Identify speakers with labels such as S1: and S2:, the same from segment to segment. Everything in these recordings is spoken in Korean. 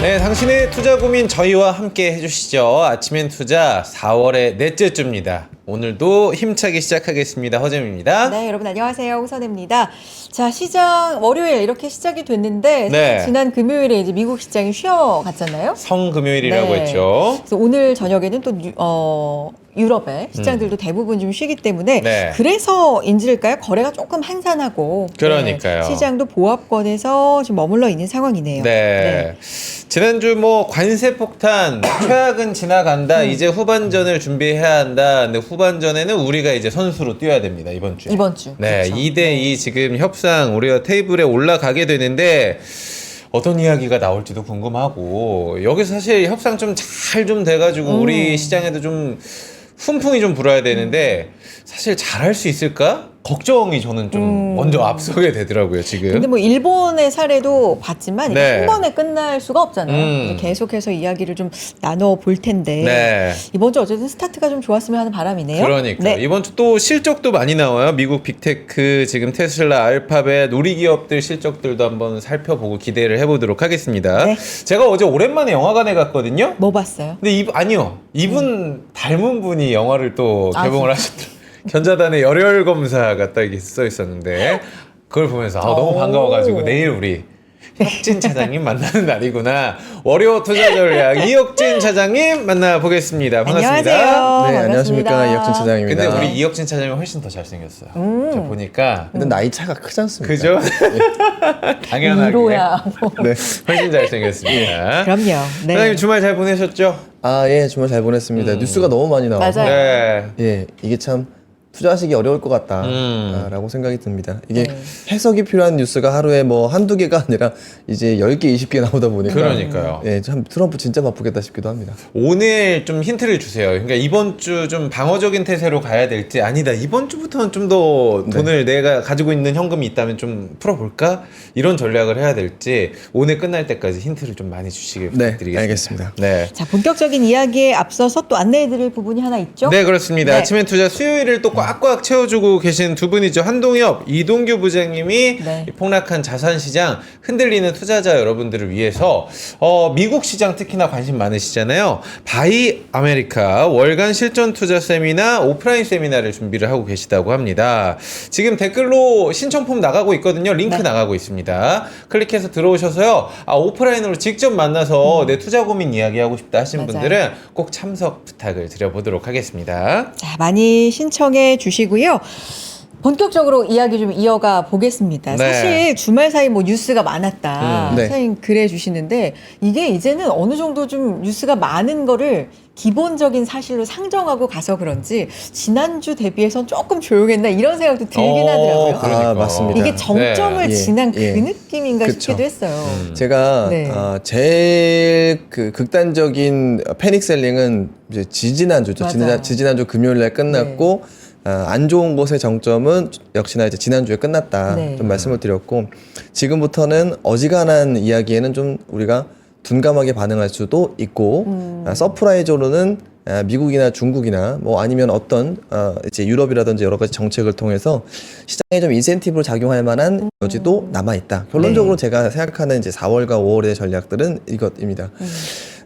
S1: 네, 당신의 투자 고민 저희와 함께 해주시죠. 아침엔 투자 4월의 넷째 주입니다. 오늘도 힘차게 시작하겠습니다. 허잼입니다.
S2: 네, 여러분 안녕하세요. 홍선혜입니다. 자, 시장 월요일 이렇게 시작이 됐는데
S1: 네.
S2: 지난 금요일에 이제 미국 시장이 쉬어갔잖아요.
S1: 성금요일이라고
S2: 네.
S1: 했죠.
S2: 그래서 오늘 저녁에는 또 유럽의 시장들도 대부분 좀 쉬기 때문에
S1: 네.
S2: 그래서인지일까요? 거래가 조금 한산하고
S1: 그러니까요.
S2: 네, 시장도 보합권에서 좀 머물러 있는 상황이네요.
S1: 네. 지난주 뭐 관세 폭탄 최악은 지나간다. 이제 후반전을 준비해야 한다. 근데 후반전에는 우리가 이제 선수로 뛰어야 됩니다. 이번 주에.
S2: 이번 주.
S1: 네,
S2: 그렇죠.
S1: 2대2 지금 협상 우리가 테이블에 올라가게 되는데 어떤 이야기가 나올지도 궁금하고 여기서 사실 협상 좀 잘 좀 돼가지고 우리 시장에도 좀 훈풍이 좀 불어야 되는데 사실 잘할 수 있을까? 걱정이 저는 좀 먼저 앞서게 되더라고요, 지금.
S2: 근데 뭐 일본의 사례도 봤지만 이게
S1: 네.
S2: 한 번에 끝날 수가 없잖아요. 이제 계속해서 이야기를 좀 나눠 볼 텐데
S1: 네.
S2: 이번 주 어쨌든 스타트가 좀 좋았으면 하는 바람이네요.
S1: 그러니까
S2: 네.
S1: 이번 주 또 실적도 많이 나와요. 미국 빅테크, 지금 테슬라, 알파벳, 우리 기업들 실적들도 한번 살펴보고 기대를 해보도록 하겠습니다.
S2: 네.
S1: 제가 어제 오랜만에 영화관에 갔거든요.
S2: 뭐 봤어요?
S1: 근데 아니요. 이분 닮은 분이 영화를 또
S2: 아,
S1: 개봉을 하셨더라고요. 견자단의 열혈 검사가 딱 이렇게 써 있었는데 그걸 보면서 너무 반가워가지고 내일 우리 혁진 차장님 만나는 날이구나. 월요 투자 전략 이혁진 차장님 만나보겠습니다. 반갑습니다.
S2: 안녕하세요.
S3: 네,
S2: 반갑습니다.
S3: 안녕하십니까. 이혁진 차장입니다.
S1: 근데 우리 이혁진 차장님이 훨씬 더 잘생겼어요. 제가 보니까
S3: 근데 나이 차가 크지 않습니까?
S1: 그죠? 당연하게
S2: 위로야.
S3: 네.
S1: 훨씬 잘생겼습니다.
S2: 그럼요. 네.
S1: 사장님 주말 잘 보내셨죠?
S3: 아, 예, 정말 잘 보냈습니다. 뉴스가 너무 많이 나와서.
S2: 맞아요.
S1: 네.
S3: 예, 이게 참 투자하시기 어려울 것 같다라고 생각이 듭니다. 이게
S2: 네.
S3: 해석이 필요한 뉴스가 하루에 뭐 한두 개가 아니라 이제 10개, 20개 나오다 보니까.
S1: 그러니까요.
S3: 예, 참 트럼프 진짜 바쁘겠다 싶기도 합니다.
S1: 오늘 좀 힌트를 주세요. 그러니까 이번 주 좀 방어적인 태세로 가야 될지 아니다. 이번 주부터는 좀 더 돈을 내가 가지고 있는 현금이 있다면 좀 풀어볼까? 이런 전략을 해야 될지 오늘 끝날 때까지 힌트를 좀 많이 주시길
S3: 네,
S1: 부탁드리겠습니다.
S3: 알겠습니다.
S1: 네.
S2: 자, 본격적인 이야기에 앞서서 또 안내해드릴 부분이 하나 있죠?
S1: 네, 그렇습니다.
S2: 네.
S1: 아침엔 투자 수요일을 또 꽉꽉 채워주고 계신 두 분이죠. 한동엽, 이동규 부장님이
S2: 네.
S1: 이 폭락한 자산시장 흔들리는 투자자 여러분들을 위해서 미국 시장 특히나 관심 많으시잖아요. 바이 아메리카 월간 실전 투자 세미나 오프라인 세미나를 준비를 하고 계시다고 합니다. 지금 댓글로 신청폼 나가고 있거든요. 링크
S2: 네.
S1: 나가고 있습니다. 클릭해서 들어오셔서요. 오프라인으로 직접 만나서 내 투자 고민 이야기하고 싶다 하신
S2: 맞아요.
S1: 분들은 꼭 참석 부탁을 드려보도록 하겠습니다.
S2: 자, 많이 신청해 주시고요. 본격적으로 이야기 좀 이어가 보겠습니다.
S1: 네.
S2: 사실 주말 사이 뭐 뉴스가 많았다.
S3: 네.
S2: 사장님 그래 주시는데 이게 이제는 어느 정도 좀 뉴스가 많은 거를 기본적인 사실로 상정하고 가서 그런지 지난주 대비해선 조금 조용했나 이런 생각도 들긴 하더라고요.
S1: 그러니까.
S3: 아, 맞습니다.
S2: 이게 정점을
S3: 네.
S2: 지난
S3: 예.
S2: 그 느낌인가
S3: 그쵸.
S2: 싶기도 했어요.
S3: 제가
S2: 네.
S3: 제일 그 극단적인 패닉셀링은 이제 지지난주죠.
S2: 맞아요.
S3: 지지난주 금요일 날 끝났고 안 좋은 곳의 정점은 역시나 이제 지난주에 끝났다.
S2: 네.
S3: 좀 말씀을 드렸고 지금부터는 어지간한 이야기에는 좀 우리가 둔감하게 반응할 수도 있고 서프라이즈로는 미국이나 중국이나 뭐 아니면 어떤 이제 유럽이라든지 여러 가지 정책을 통해서 시장에 좀 인센티브로 작용할 만한 여지도 남아 있다. 결론적으로 제가 생각하는 이제 4월과 5월의 전략들은 이것입니다.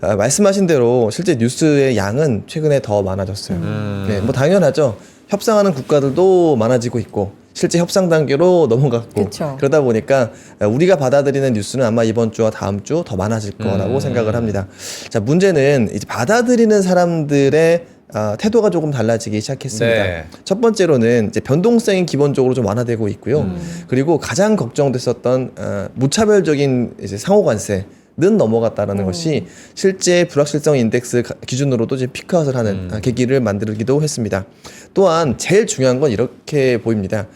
S3: 말씀하신 대로 실제 뉴스의 양은 최근에 더 많아졌어요. 네, 뭐 당연하죠. 협상하는 국가들도 많아지고 있고 실제 협상 단계로 넘어갔고
S2: 그쵸.
S3: 그러다 보니까 우리가 받아들이는 뉴스는 아마 이번 주와 다음 주 더 많아질 거라고 생각을 합니다. 자, 문제는 이제 받아들이는 사람들의 태도가 조금 달라지기 시작했습니다.
S1: 네.
S3: 첫 번째로는 이제 변동성이 기본적으로 좀 완화되고 있고요. 그리고 가장 걱정됐었던 무차별적인 이제 상호관세 는 넘어갔다라는 것이 실제 불확실성 인덱스 기준으로도 이제 피크아웃을 하는 계기를 만들기도 했습니다. 또한 제일 중요한 건 이렇게 보입니다.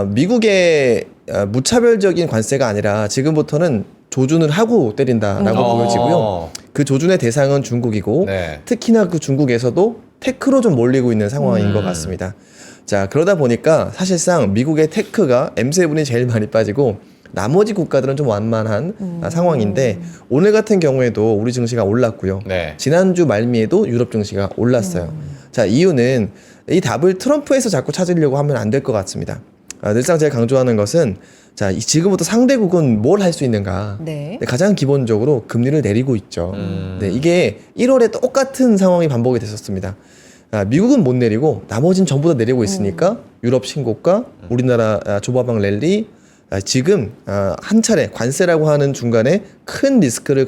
S3: 미국의 무차별적인 관세가 아니라 지금부터는 조준을 하고 때린다라고 보여지고요. 그 조준의 대상은 중국이고
S1: 네.
S3: 특히나 그 중국에서도 테크로 좀 몰리고 있는 상황인 것 같습니다. 자, 그러다 보니까 사실상 미국의 테크가 M7이 제일 많이 빠지고 나머지 국가들은 좀 완만한 상황인데 오늘 같은 경우에도 우리 증시가 올랐고요.
S1: 네.
S3: 지난주 말미에도 유럽 증시가 올랐어요. 자, 이유는 이 답을 트럼프에서 자꾸 찾으려고 하면 안 될 것 같습니다. 늘상 제가 강조하는 것은 자, 지금부터 상대국은 뭘 할 수 있는가?
S2: 네.
S3: 가장 기본적으로 금리를 내리고 있죠. 네, 이게 1월에 똑같은 상황이 반복이 됐었습니다. 미국은 못 내리고 나머지는 전부 다 내리고 있으니까 유럽 신고가, 우리나라 조바방 랠리, 지금 한 차례 관세라고 하는 중간에 큰 리스크를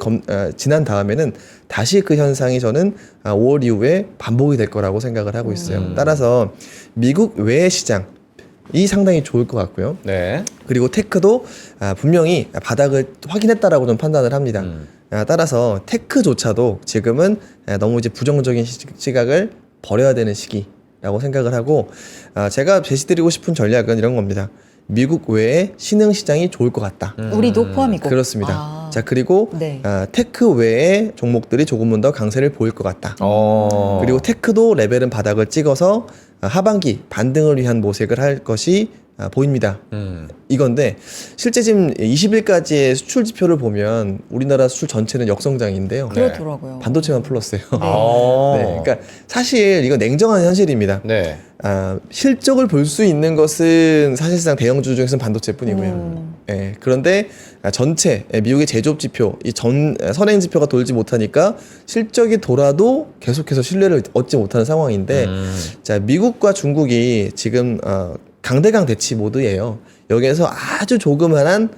S3: 지난 다음에는 다시 그 현상이 저는 5월 이후에 반복이 될 거라고 생각을 하고 있어요. 따라서 미국 외의 시장 이 상당히 좋을 것 같고요.
S1: 네.
S3: 그리고 테크도 분명히 바닥을 확인했다라고 좀 판단을 합니다. 따라서 테크조차도 지금은 너무 이제 부정적인 시각을 버려야 되는 시기라고 생각을 하고 제가 제시드리고 싶은 전략은 이런 겁니다. 미국 외에 신흥 시장이 좋을 것 같다.
S2: 우리도 포함이고.
S3: 그렇습니다. 자, 그리고
S2: 네.
S3: 테크 외의 종목들이 조금은 더 강세를 보일 것 같다. 그리고 테크도 레벨은 바닥을 찍어서 하반기 반등을 위한 모색을 할 것이 보입니다. 이건데 실제 지금 20일까지의 수출 지표를 보면 우리나라 수출 전체는 역성장인데요.
S2: 그렇더라고요.
S3: 반도체만 플러스예요.
S1: 아.
S3: 네, 그러니까 사실 이건 냉정한 현실입니다.
S1: 네.
S3: 실적을 볼 수 있는 것은 사실상 대형주 중에서는 반도체뿐이고요. 예, 그런데 전체 미국의 제조업 지표, 이 선행 지표가 돌지 못하니까 실적이 돌아도 계속해서 신뢰를 얻지 못하는 상황인데, 자, 미국과 중국이 지금 강대강 대치 모드예요. 여기에서 아주 조그만한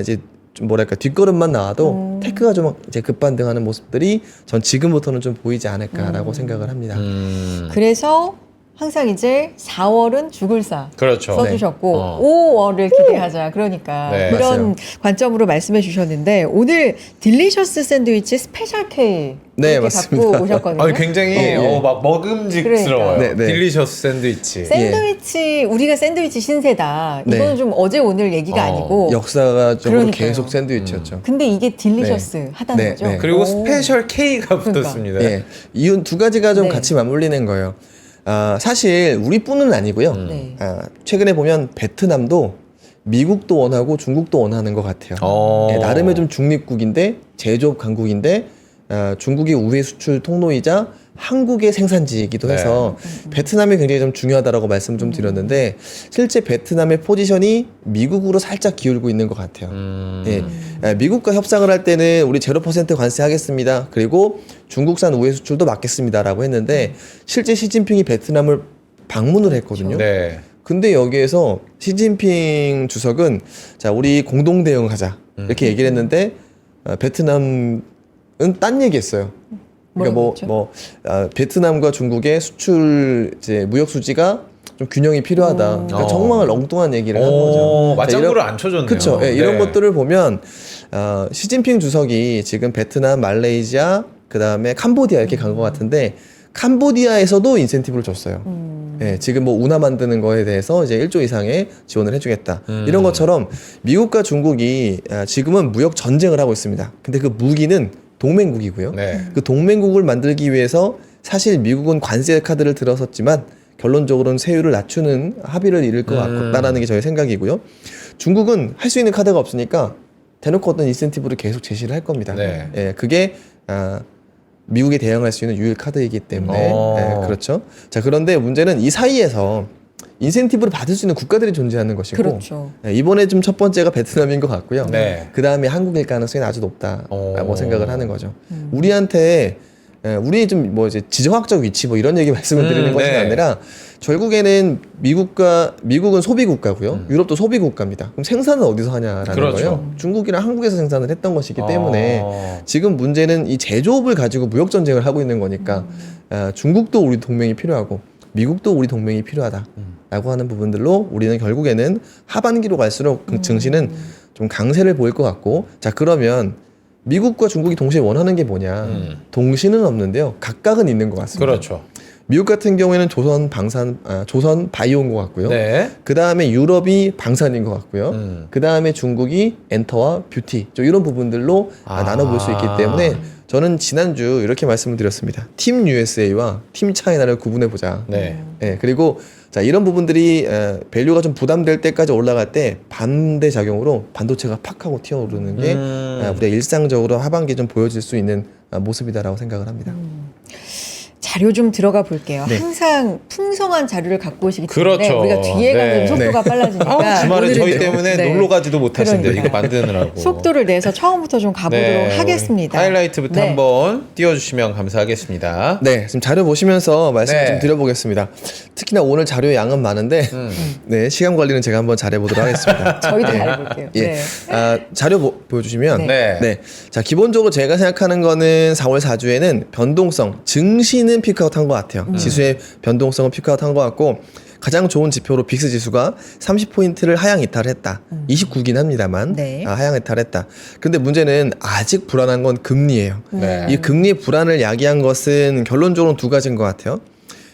S3: 이제 좀 뭐랄까 뒷걸음만 나와도 테크가 좀 이제 급반등하는 모습들이 전 지금부터는 좀 보이지 않을까라고 생각을 합니다.
S2: 그래서 항상 이제 4월은 죽을 사
S1: 그렇죠.
S2: 써주셨고
S1: 네.
S2: 5월을 기대하자. 그러니까
S1: 네.
S2: 그런
S3: 맞아요.
S2: 관점으로 말씀해 주셨는데 오늘 딜리셔스 샌드위치 스페셜 K
S3: 네,
S2: 이렇게
S3: 맞습니다.
S2: 갖고 오셨거든요.
S1: 아니, 굉장히
S3: 예.
S1: 막 먹음직스러워요.
S3: 그러니까. 네, 네.
S1: 딜리셔스 샌드위치.
S2: 샌드위치 우리가 샌드위치 신세다.
S3: 네.
S2: 이거는 좀 어제 오늘 얘기가 아니고
S3: 역사적으로
S2: 그러니까요.
S3: 계속 샌드위치였죠.
S2: 근데 이게 딜리셔스
S3: 네.
S2: 하다는
S3: 네,
S2: 거죠.
S3: 네.
S1: 그리고
S2: 오.
S1: 스페셜 K가
S2: 그러니까.
S1: 붙었습니다.
S3: 예, 이 두 가지가 좀
S2: 네.
S3: 같이 맞물리는 거예요. 사실 우리뿐은 아니고요.
S2: 네.
S3: 최근에 보면 베트남도 미국도 원하고 중국도 원하는 것 같아요. 예, 나름의 좀 중립국인데 제조업 강국인데 중국이 우회 수출 통로이자 한국의 생산지이기도
S1: 네.
S3: 해서 베트남이 굉장히 좀 중요하다라고 말씀 좀 드렸는데 실제 베트남의 포지션이 미국으로 살짝 기울고 있는 것 같아요. 예, 미국과 협상을 할 때는 우리 0% 관세 하겠습니다. 그리고 중국산 우회 수출도 막겠습니다라고 했는데 실제 시진핑이 베트남을 방문을 했거든요.
S1: 네.
S3: 근데 여기에서 시진핑 주석은 자 우리 공동 대응하자 이렇게 얘기를 했는데 베트남은 딴 얘기했어요. 그러니까
S2: 뭐라고
S3: 베트남과 중국의 수출 이제 무역 수지가 좀 균형이 필요하다. 그러니까 정말 엉뚱한 얘기를 한 거죠.
S1: 맞장구를 안 쳐줬네요.
S3: 그렇죠. 예, 이런
S1: 네.
S3: 것들을 보면 시진핑 주석이 지금 베트남, 말레이시아, 그 다음에 캄보디아 이렇게 간 것 같은데 캄보디아에서도 인센티브를 줬어요. 예, 지금 뭐 운하 만드는 거에 대해서 이제 1조 이상의 지원을 해주겠다. 이런 것처럼 미국과 중국이 지금은 무역 전쟁을 하고 있습니다. 근데 그 무기는 동맹국이고요.
S1: 네.
S3: 그 동맹국을 만들기 위해서 사실 미국은 관세 카드를 들어섰지만 결론적으로는 세율을 낮추는 합의를 이룰 것 같다라는 게 저의 생각이고요. 중국은 할 수 있는 카드가 없으니까 대놓고 어떤 인센티브를 계속 제시를 할 겁니다.
S1: 네.
S3: 예, 그게 미국에 대응할 수 있는 유일 카드이기 때문에 예, 그렇죠. 자, 그런데 문제는 이 사이에서 인센티브를 받을 수 있는 국가들이 존재하는 것이고
S2: 그렇죠.
S3: 예, 이번에 좀 첫 번째가 베트남인 것 같고요.
S1: 네.
S3: 그 다음에 한국일 가능성이 아주 높다라고
S1: 오.
S3: 생각을 하는 거죠. 우리한테 우리 좀 뭐 이제 지정학적 위치 뭐 이런 얘기 말씀을 드리는 것이
S1: 네.
S3: 아니라 결국에는 미국은 소비 국가고요. 유럽도 소비 국가입니다. 그럼 생산은 어디서 하냐라는
S1: 그렇죠.
S3: 거예요. 중국이랑 한국에서 생산을 했던 것이기 때문에
S1: 아.
S3: 지금 문제는 이 제조업을 가지고 무역 전쟁을 하고 있는 거니까 중국도 우리 동맹이 필요하고 미국도 우리 동맹이 필요하다라고 하는 부분들로 우리는 결국에는 하반기로 갈수록 그 증시는 좀 강세를 보일 것 같고 자 그러면 미국과 중국이 동시에 원하는 게 뭐냐 동시는 없는데요 각각은 있는 것 같습니다.
S1: 그렇죠.
S3: 미국 같은 경우에는 조선 바이오인 것 같고요.
S1: 네.
S3: 그 다음에 유럽이 방산인 것 같고요. 그 다음에 중국이 엔터와 뷰티 이런 부분들로 나눠볼 수 있기 때문에 저는 지난주 이렇게 말씀을 드렸습니다. 팀 USA와 팀 차이나를 구분해 보자.
S1: 네.
S3: 네, 그리고 자 이런 부분들이 밸류가 좀 부담될 때까지 올라갈 때 반대 작용으로 반도체가 팍 하고 튀어오르는 게 우리가 일상적으로 하반기 좀 보여질 수 있는 모습이다라고 생각을 합니다.
S2: 자료 좀 들어가 볼게요.
S3: 네.
S2: 항상 풍성한 자료를 갖고 오시기
S1: 그렇죠.
S2: 때문에 우리가 뒤에 가는
S1: 네.
S2: 속도가 빨라지니까
S1: 아우, 주말에
S2: 오늘은
S1: 저희
S2: 좀,
S1: 때문에
S2: 네.
S1: 놀러 가지도 못하신대요.
S2: 그러니까.
S1: 이거 만드느라고.
S2: 속도를 내서 처음부터 좀 가보도록
S1: 네,
S2: 하겠습니다.
S1: 하이라이트부터
S2: 네.
S1: 한번 띄워주시면 감사하겠습니다.
S3: 네, 지금 자료 보시면서 말씀
S1: 네.
S3: 좀 드려보겠습니다. 특히나 오늘 자료의 양은 많은데, 네, 시간 관리는 제가 한번 잘해보도록 하겠습니다.
S2: 저희도 잘해볼게요.
S3: 예.
S2: 네.
S3: 자료 보여주시면,
S1: 네.
S3: 네. 자, 기본적으로 제가 생각하는 거는 4월 4주에는 변동성, 증시는 피크아웃 한 것 같아요. 지수의 변동성은 피크아웃 한 것 같고, 가장 좋은 지표로 빅스 지수가 30포인트를 하향 이탈했다. 29긴 합니다만,
S2: 네.
S3: 하향 이탈했다. 근데 문제는 아직 불안한 건 금리예요.
S1: 네.
S3: 이 금리의 불안을 야기한 것은 결론적으로 두 가지인 것 같아요.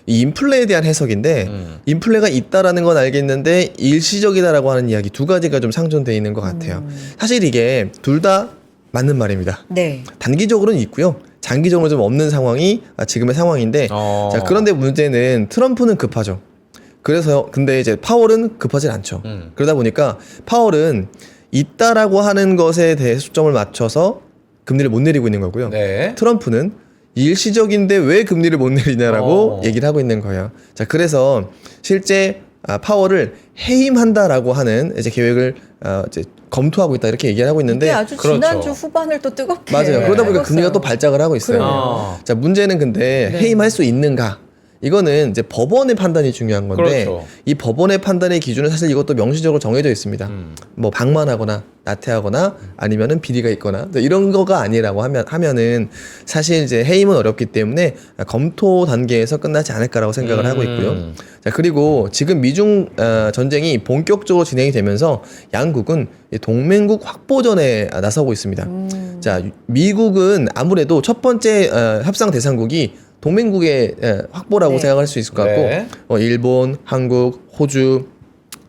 S3: 이 인플레에 대한 해석인데 인플레가 있다라는 건 알겠는데 일시적이다라고 하는 이야기 두 가지가 좀 상존되어 있는 것 같아요. 사실 이게 둘 다 맞는 말입니다.
S2: 네.
S3: 단기적으로는 있고요. 장기적으로 좀 없는 상황이 지금의 상황인데 자, 그런데 문제는 트럼프는 급하죠. 그래서 근데 이제 파월은 급하진 않죠. 그러다 보니까 파월은 있다라고 하는 것에 대해 초점을 맞춰서 금리를 못 내리고 있는 거고요.
S1: 네.
S3: 트럼프는 일시적인데 왜 금리를 못 내리냐라고 얘기를 하고 있는 거예요. 자, 그래서 실제 파월을 해임한다라고 하는 이제 계획을 이제 검토하고 있다 이렇게 얘기를 하고 있는데
S2: 이게 아주
S1: 그렇죠.
S2: 지난주 후반을 또 뜨겁게
S3: 맞아요. 그러다 보니까
S2: 찍었어요.
S3: 금리가 또 발작을 하고 있어요.
S1: 그러네요.
S3: 자, 문제는 근데
S2: 네.
S3: 해임할 수 있는가? 이거는 이제 법원의 판단이 중요한 건데
S1: 그렇죠.
S3: 이 법원의 판단의 기준은 사실 이것도 명시적으로 정해져 있습니다. 뭐 방만하거나 나태하거나 아니면은 비리가 있거나 이런 거가 아니라고 하면은 사실 이제 해임은 어렵기 때문에 검토 단계에서 끝나지 않을까라고 생각을 하고 있고요. 자, 그리고 지금 미중 전쟁이 본격적으로 진행이 되면서 양국은 이 동맹국 확보전에 나서고 있습니다. 자, 미국은 아무래도 첫 번째 협상 대상국이 동맹국의 확보라고
S2: 네.
S3: 생각할 수 있을 것 같고
S1: 네.
S3: 일본, 한국, 호주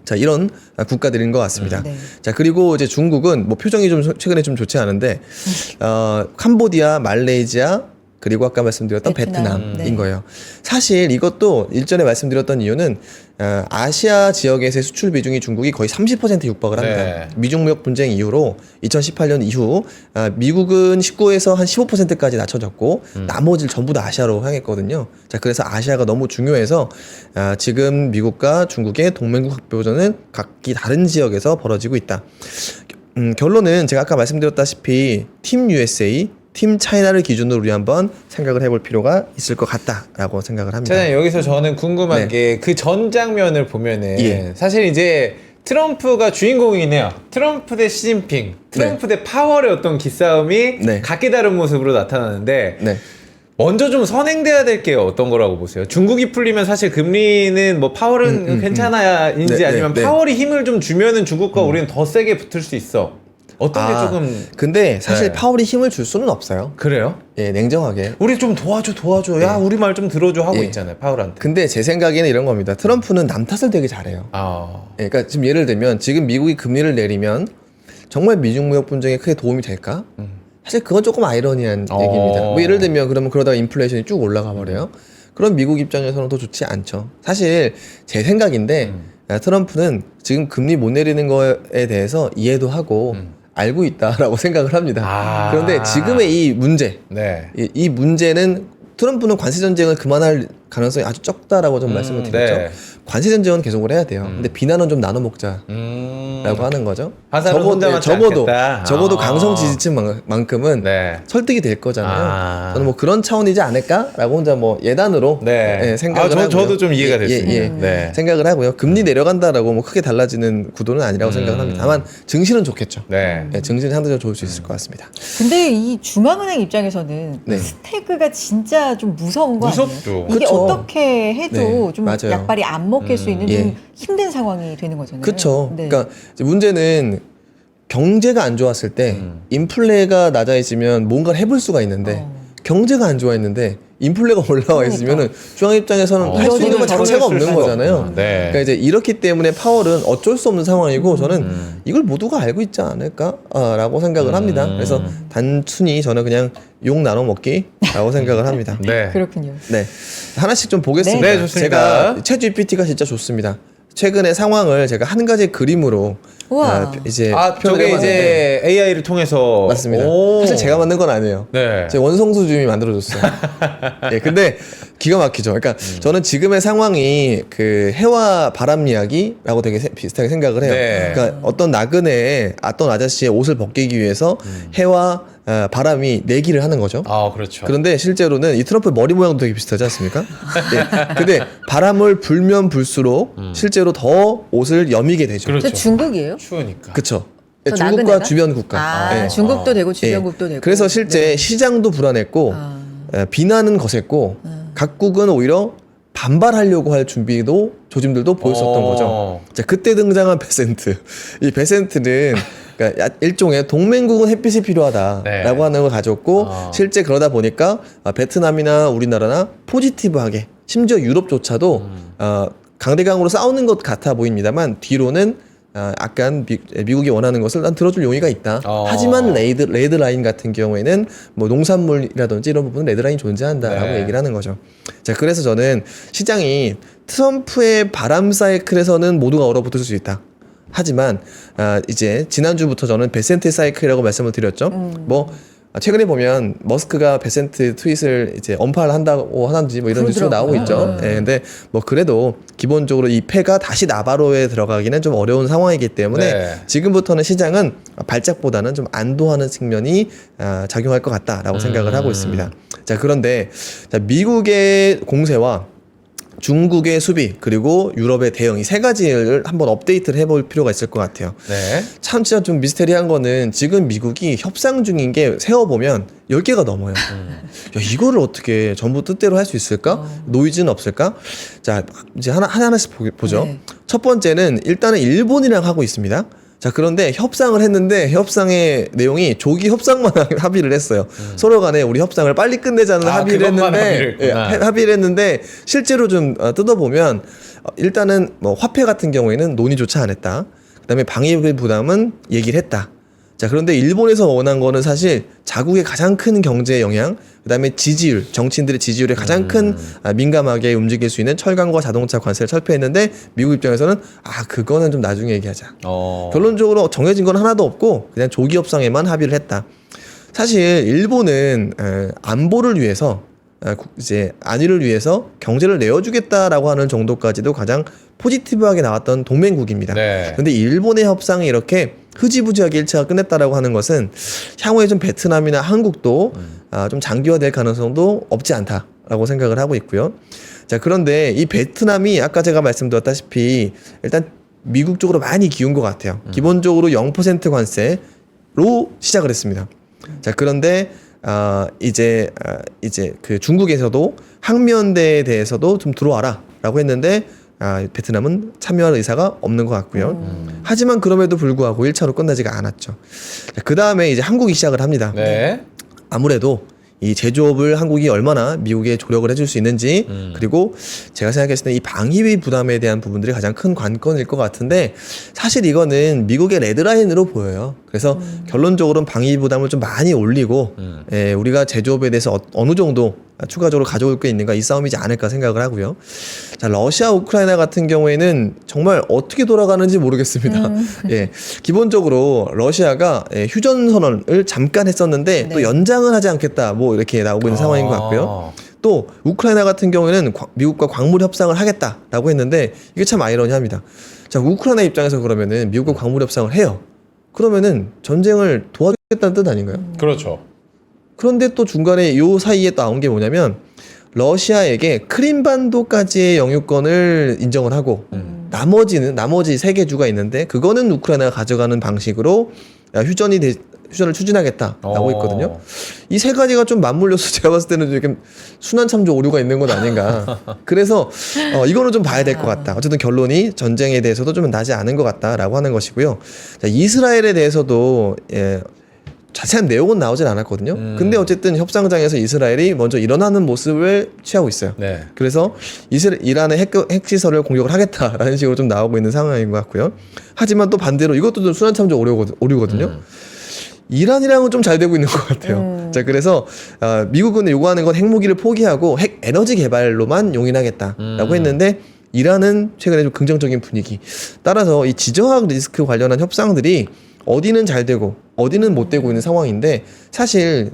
S3: 자 이런 국가들인 것 같습니다.
S2: 네.
S3: 자 그리고 이제 중국은 뭐 표정이 좀 최근에 좀 좋지 않은데 캄보디아, 말레이시아 그리고 아까 말씀드렸던
S2: 베트남.
S3: 베트남인 거예요. 사실 이것도 일전에 말씀드렸던 이유는 아시아 지역에서의 수출 비중이 중국이 거의 30% 육박을 합니다.
S1: 네.
S3: 미중 무역 분쟁 이후로 2018년 이후 미국은 19에서 한 15%까지 낮춰졌고 나머지를 전부 다 아시아로 향했거든요. 자 그래서 아시아가 너무 중요해서 지금 미국과 중국의 동맹국 확보전은 각기 다른 지역에서 벌어지고 있다. 결론은 제가 아까 말씀드렸다시피 팀 USA 팀 차이나를 기준으로 우리 한번 생각을 해볼 필요가 있을 것 같다라고 생각을 합니다.
S1: 차장님 여기서 저는 궁금한
S3: 네.
S1: 게 그 전 장면을 보면은
S3: 예.
S1: 사실 이제 트럼프가 주인공이네요. 트럼프 대 시진핑, 트럼프 대 파월의 어떤 기싸움이
S3: 네.
S1: 각기 다른 모습으로 나타나는데
S3: 네.
S1: 먼저 좀 선행돼야 될 게 어떤 거라고 보세요? 중국이 풀리면 사실 금리는 뭐 파월은 괜찮아야인지
S3: 네,
S1: 아니면
S3: 네.
S1: 파월이 힘을 좀 주면은 중국과 우리는 더 세게 붙을 수 있어. 어떤 게 조금
S3: 근데 사실
S1: 네.
S3: 파월이 힘을 줄 수는 없어요.
S1: 그래요?
S3: 예, 냉정하게.
S1: 우리 좀 도와줘. 야, 우리 말 좀 들어줘 하고
S3: 예.
S1: 있잖아요, 파월한테.
S3: 근데 제 생각에는 이런 겁니다. 트럼프는 남 탓을 되게 잘해요.
S1: 아,
S3: 예, 그러니까 지금 예를 들면 지금 미국이 금리를 내리면 정말 미중 무역 분쟁에 크게 도움이 될까? 사실 그건 조금 아이러니한 얘기입니다. 뭐 예를 들면 그러면 그러다가 인플레이션이 쭉 올라가 버려요. 그럼 미국 입장에서는 더 좋지 않죠. 사실 제 생각인데 트럼프는 지금 금리 못 내리는 거에 대해서 이해도 하고 알고 있다라고 생각을 합니다.
S1: 아.
S3: 그런데 지금의 이 문제,
S1: 네.
S3: 이 문제는 트럼프는 관세 전쟁을 그만할 가능성이 아주 적다라고 좀 말씀을 드렸죠.
S1: 네.
S3: 관세 전쟁은 계속을 해야 돼요. 근데 비난은 좀 나눠 먹자라고 하는 거죠.
S1: 화살은 혼자만 않겠다.
S3: 적어도
S1: 아.
S3: 강성 지지층만큼은
S1: 네.
S3: 설득이 될 거잖아요.
S1: 아.
S3: 저는 뭐 그런 차원이지 않을까라고 혼자 뭐 예단으로
S1: 네.
S3: 생각을 하고요.
S1: 저도 좀 이해가 됐습니다.
S3: 예.
S1: 네.
S3: 생각을 하고요. 금리 내려간다라고 뭐 크게 달라지는 구도는 아니라고 생각을 합니다. 다만 증시는 좋겠죠.
S1: 네.
S3: 증시는 상대적으로 좋을 수 있을 것 같습니다.
S2: 근데 이 중앙은행 입장에서는
S3: 네.
S2: 스태그가 진짜 좀 무서운 거
S1: 무섭죠.
S2: 아니에요? 이게
S3: 그쵸.
S2: 어떻게 해도
S3: 네,
S2: 좀
S3: 맞아요.
S2: 약발이 안 먹힐 수 있는
S3: 예.
S2: 좀 힘든 상황이 되는 거잖아요.
S3: 그렇죠.
S2: 네.
S3: 그러니까 이제 문제는 경제가 안 좋았을 때 인플레가 낮아지면 뭔가를 해볼 수가 있는데 경제가 안 좋아했는데 인플레가 올라와 있으면은 중앙 입장에서는 할 수 있는 건 자체가 없는 거잖아요.
S1: 네.
S3: 그러니까 이제 이렇기 때문에 파월은 어쩔 수 없는 상황이고 저는 이걸 모두가 알고 있지 않을까라고 생각을 합니다. 그래서 단순히 저는 그냥 욕 나눠 먹기라고 생각을 합니다.
S1: 네.
S2: 그렇군요.
S3: 네. 하나씩 좀 보겠습니다.
S1: 네, 좋습니다.
S3: 제가 챗 GPT가 진짜 좋습니다. 최근의 상황을 제가 한 가지 그림으로
S2: 우와.
S3: 이제
S1: 저게
S3: 해봤는데
S1: 이제 AI를 통해서
S3: 맞습니다.
S1: 오.
S3: 사실 제가 만든 건 아니에요.
S1: 네.
S3: 제 원성수 주임이 만들어줬어요. 예, 근데 기가 막히죠. 그러니까 저는 지금의 상황이 그 해와 바람 이야기라고 되게 비슷하게 생각을 해요.
S1: 네.
S3: 그러니까 어떤 나그네의 어떤 아저씨의 옷을 벗기기 위해서 해와 바람이 내기를 하는 거죠.
S1: 아, 그렇죠.
S3: 그런데 실제로는 이 트럼프 머리 모양도 되게 비슷하지 않습니까? 예. 근데 바람을 불면 불수록 실제로 더 옷을 여미게 되죠.
S1: 그렇죠.
S2: 저 중국이에요?
S1: 추우니까.
S3: 그쵸.
S2: 저
S3: 중국과
S2: 나그네가?
S3: 주변 국가.
S2: 아,
S3: 예.
S2: 중국도 되고
S3: 예.
S2: 주변국도 되고.
S3: 그래서 실제 시장도 불안했고 비난은 거셌고 각국은 오히려 반발하려고 할 준비도 조짐들도 보였었던 거죠. 자, 그때 등장한 베센트. 이 베센트는 그러니까 일종의 동맹국은 햇빛이 필요하다라고
S1: 네.
S3: 하는 걸 가졌고 실제 그러다 보니까 베트남이나 우리나라나 포지티브하게 심지어 유럽조차도 강대강으로 싸우는 것 같아 보입니다만 뒤로는 약간 미국이 원하는 것을 난 들어줄 용의가 있다. 하지만 레드라인 같은 경우에는 뭐 농산물이라든지 이런 부분은 레드라인이 존재한다라고
S1: 네.
S3: 얘기를 하는 거죠. 자, 그래서 저는 시장이 트럼프의 바람 사이클에서는 모두가 얼어붙을 수 있다. 하지만 이제 지난주부터 저는 베센트 사이클이라고 말씀을 드렸죠. 뭐 최근에 보면 머스크가 베센트 트윗을 이제 언팔 한다고 하는지 뭐 이런 뉴스가 나오고 있죠. 예, 근데 뭐 그래도 기본적으로 이 패가 다시 나바로에 들어가기는 좀 어려운 상황이기 때문에
S1: 네.
S3: 지금부터는 시장은 발작보다는 좀 안도하는 측면이 작용할 것 같다라고 생각을 하고 있습니다. 자, 그런데 미국의 공세와 중국의 수비 그리고 유럽의 대응 이 세 가지를 한번 업데이트를 해볼 필요가 있을 것 같아요.
S1: 네.
S3: 참 진짜 좀 미스테리한 거는 지금 미국이 협상 중인 게 세어보면 10개가 넘어요. 야, 이거를 어떻게 전부 뜻대로 할 수 있을까? 노이즈는 없을까? 자, 이제 하나씩 보죠.
S2: 네.
S3: 첫 번째는 일단은 일본이랑 하고 있습니다. 자, 그런데 협상을 했는데 협상의 내용이 조기 협상만 합의를 했어요. 서로 간에 우리 협상을 빨리 끝내자는 합의를
S1: 그것만
S3: 했는데
S1: 합의를 했구나.
S3: 합의를 했는데 실제로 좀 뜯어보면 일단은 뭐 화폐 같은 경우에는 논의조차 안 했다. 그다음에 방위비 부담은 얘기를 했다. 자, 그런데 일본에서 원한 거는 사실 자국의 가장 큰 경제 영향, 그다음에 지지율, 정치인들의 지지율에 가장 큰 민감하게 움직일 수 있는 철강과 자동차 관세를 철폐했는데 미국 입장에서는 그거는 좀 나중에 얘기하자. 결론적으로 정해진 건 하나도 없고 그냥 조기 협상에만 합의를 했다. 사실 일본은 안보를 위해서 이제 안위를 위해서 경제를 내어주겠다라고 하는 정도까지도 가장 포지티브하게 나왔던 동맹국입니다.
S1: 네.
S3: 그런데 일본의 협상이 이렇게 흐지부지하게 1차가 끝냈다라고 하는 것은 향후에 좀 베트남이나 한국도 좀 장기화될 가능성도 없지 않다라고 생각을 하고 있고요. 자, 그런데 이 베트남이 아까 제가 말씀드렸다시피 일단 미국 쪽으로 많이 기운 것 같아요. 기본적으로 0% 관세로 시작을 했습니다. 자, 그런데 이제 그 중국에서도 항면대에 대해서도 좀 들어와라라고 했는데 베트남은 참여할 의사가 없는 것 같고요. 하지만 그럼에도 불구하고 1차로 끝나지가 않았죠. 그 다음에 이제 한국이 시작을 합니다.
S1: 네.
S3: 아무래도 이 제조업을 한국이 얼마나 미국에 조력을 해줄 수 있는지 그리고 제가 생각했을 때 이 방위비 부담에 대한 부분들이 가장 큰 관건일 것 같은데 사실 이거는 미국의 레드라인으로 보여요. 그래서 결론적으로는 방위비 부담을 좀 많이 올리고 우리가 제조업에 대해서 어느 정도 추가적으로 가져올 게 있는가 이 싸움이지 않을까 생각을 하고요. 자, 러시아 우크라이나 같은 경우에는 정말 어떻게 돌아가는지 모르겠습니다. 예, 기본적으로 러시아가 휴전 선언을 잠깐 했었는데 또 연장은 하지 않겠다 뭐 이렇게 나오고 있는 상황인 것 같고요. 또 우크라이나 같은 경우에는 미국과 광물 협상을 하겠다라고 했는데 이게 참 아이러니합니다. 자, 우크라이나 입장에서 그러면은 미국과 광물 협상을 해요. 그러면은 전쟁을 도와주겠다는 뜻 아닌가요?
S1: 그렇죠.
S3: 그런데 또 중간에 요 사이에 나온 게 뭐냐면 러시아에게 크림반도까지의 영유권을 인정을 하고 나머지 세 개 주가 있는데 그거는 우크라이나가 가져가는 방식으로 휴전을 추진하겠다라고 했거든요. 이 세 가지가 좀 맞물려서 제가 봤을 때는 좀 순환 참조 오류가 있는 건 아닌가. 그래서 이거는 좀 봐야 될 것 같다. 어쨌든 결론이 전쟁에 대해서도 좀 나지 않은 것 같다라고 하는 것이고요. 자, 이스라엘에 대해서도 자세한 내용은 나오진 않았거든요. 근데 어쨌든 협상장에서 이스라엘이 먼저 일어나는 모습을 취하고 있어요.
S1: 네.
S3: 그래서 이란의 핵시설을 공격을 하겠다라는 식으로 좀 나오고 있는 상황인 것 같고요. 하지만 또 반대로 이것도 좀 순환참조 오류거든요. 이란이랑은 좀 잘 되고 있는 것 같아요. 자, 그래서 미국은 요구하는 건 핵무기를 포기하고 핵 에너지 개발로만 용인하겠다라고 했는데 이라는 최근에 좀 긍정적인 분위기. 따라서 이 지정학 리스크 관련한 협상들이 어디는 잘 되고 어디는 못 되고 있는 상황인데 사실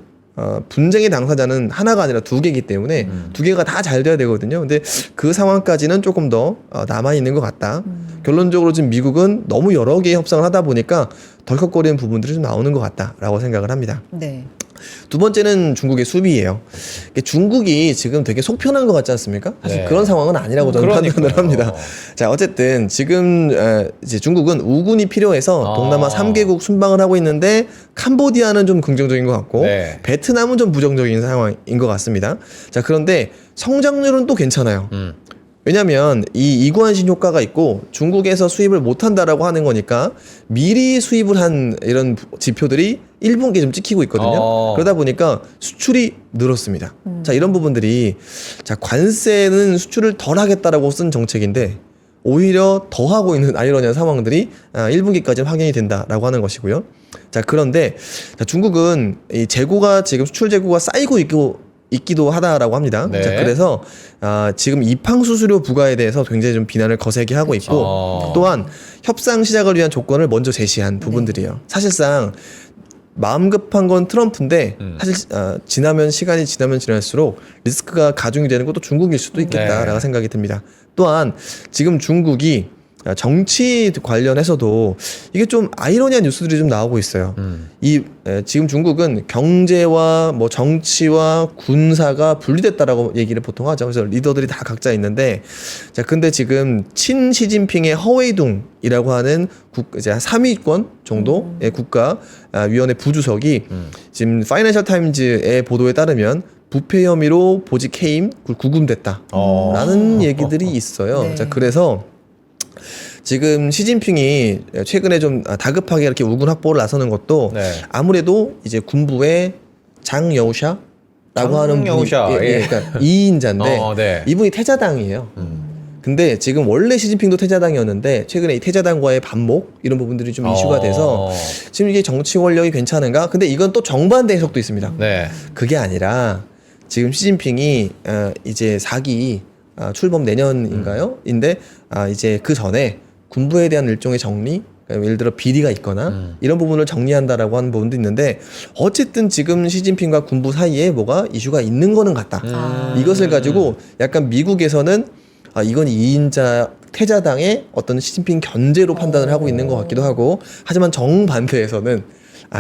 S3: 분쟁의 당사자는 하나가 아니라 두 개이기 때문에 두 개가 다 잘 돼야 되거든요. 근데 그 상황까지는 조금 더 남아 있는 것 같다. 결론적으로 지금 미국은 너무 여러 개의 협상을 하다 보니까 덜컥거리는 부분들이 좀 나오는 것 같다라고 생각을 합니다.
S2: 네.
S3: 두 번째는 중국의 수비예요. 중국이 지금 되게 속편한 것 같지 않습니까? 사실
S1: 네.
S3: 그런 상황은 아니라고 저는 판단을
S1: 그러니까요.
S3: 합니다. 자, 어쨌든 지금 이제 중국은 우군이 필요해서 동남아 3개국 순방을 하고 있는데 캄보디아는 좀 긍정적인 것 같고
S1: 네.
S3: 베트남은 좀 부정적인 상황인 것 같습니다. 자, 그런데 성장률은 또 괜찮아요. 왜냐면 이 이구안신 효과가 있고 중국에서 수입을 못한다라고 하는 거니까 미리 수입을 한 이런 지표들이 1분기에 좀 찍히고 있거든요. 그러다 보니까 수출이 늘었습니다. 자, 이런 부분들이 자, 관세는 수출을 덜 하겠다라고 쓴 정책인데 오히려 더 하고 있는 아이러니한 상황들이 1분기까지는 확인이 된다라고 하는 것이고요. 자, 그런데 자, 중국은 이 재고가 지금 수출 재고가 쌓이고 있기도 하다라고 합니다.
S1: 네.
S3: 자, 그래서 지금 입항 수수료 부과에 대해서 굉장히 좀 비난을 거세게 하고 있고 또한 협상 시작을 위한 조건을 먼저 제시한 부분들이에요. 사실상 마음 급한 건 트럼프인데 사실 시간이 지나면 지날수록 리스크가 가중이 되는 것도 중국일 수도 있겠다라고
S1: 네.
S3: 생각이 듭니다. 또한 지금 중국이 정치 관련해서도 이게 좀 아이러니한 뉴스들이 좀 나오고 있어요. 지금 중국은 경제와 뭐 정치와 군사가 분리됐다라고 얘기를 보통 하죠. 그래서 리더들이 다 각자 있는데, 자, 근데 지금 친 시진핑의 허웨이둥이라고 하는 이제 한 3위권 정도의 국가 위원회 부주석이 지금 파이낸셜 타임즈의 보도에 따르면 부패 혐의로 보직 해임 구금됐다라는 얘기들이 있어요.
S2: 네.
S3: 자, 그래서 지금 시진핑이 최근에 좀 다급하게 이렇게 우군 확보를 나서는 것도
S1: 네.
S3: 아무래도 이제 군부의 장여우샤라고 하는 분이
S1: 장여우샤, 예.
S3: 그러니까 2인자인데
S1: 네.
S3: 이분이 태자당이에요. 근데 지금 원래 시진핑도 태자당이었는데 최근에 이 태자당과의 반목 이런 부분들이 좀 이슈가 돼서 지금 이게 정치 권력이 괜찮은가? 근데 이건 또 정반대 해석도 있습니다.
S1: 네.
S3: 그게 아니라 지금 시진핑이 이제 4기 출범 내년인가요? 인데 이제 그 전에 군부에 대한 일종의 정리, 그러니까 예를 들어 비리가 있거나 이런 부분을 정리한다라고 하는 부분도 있는데 어쨌든 지금 시진핑과 군부 사이에 뭐가 이슈가 있는 거는 같다. 이것을 가지고 약간 미국에서는 이건 2인자 태자당의 어떤 시진핑 견제로 판단을 하고 있는 것 같기도 하고, 하지만 정반대에서는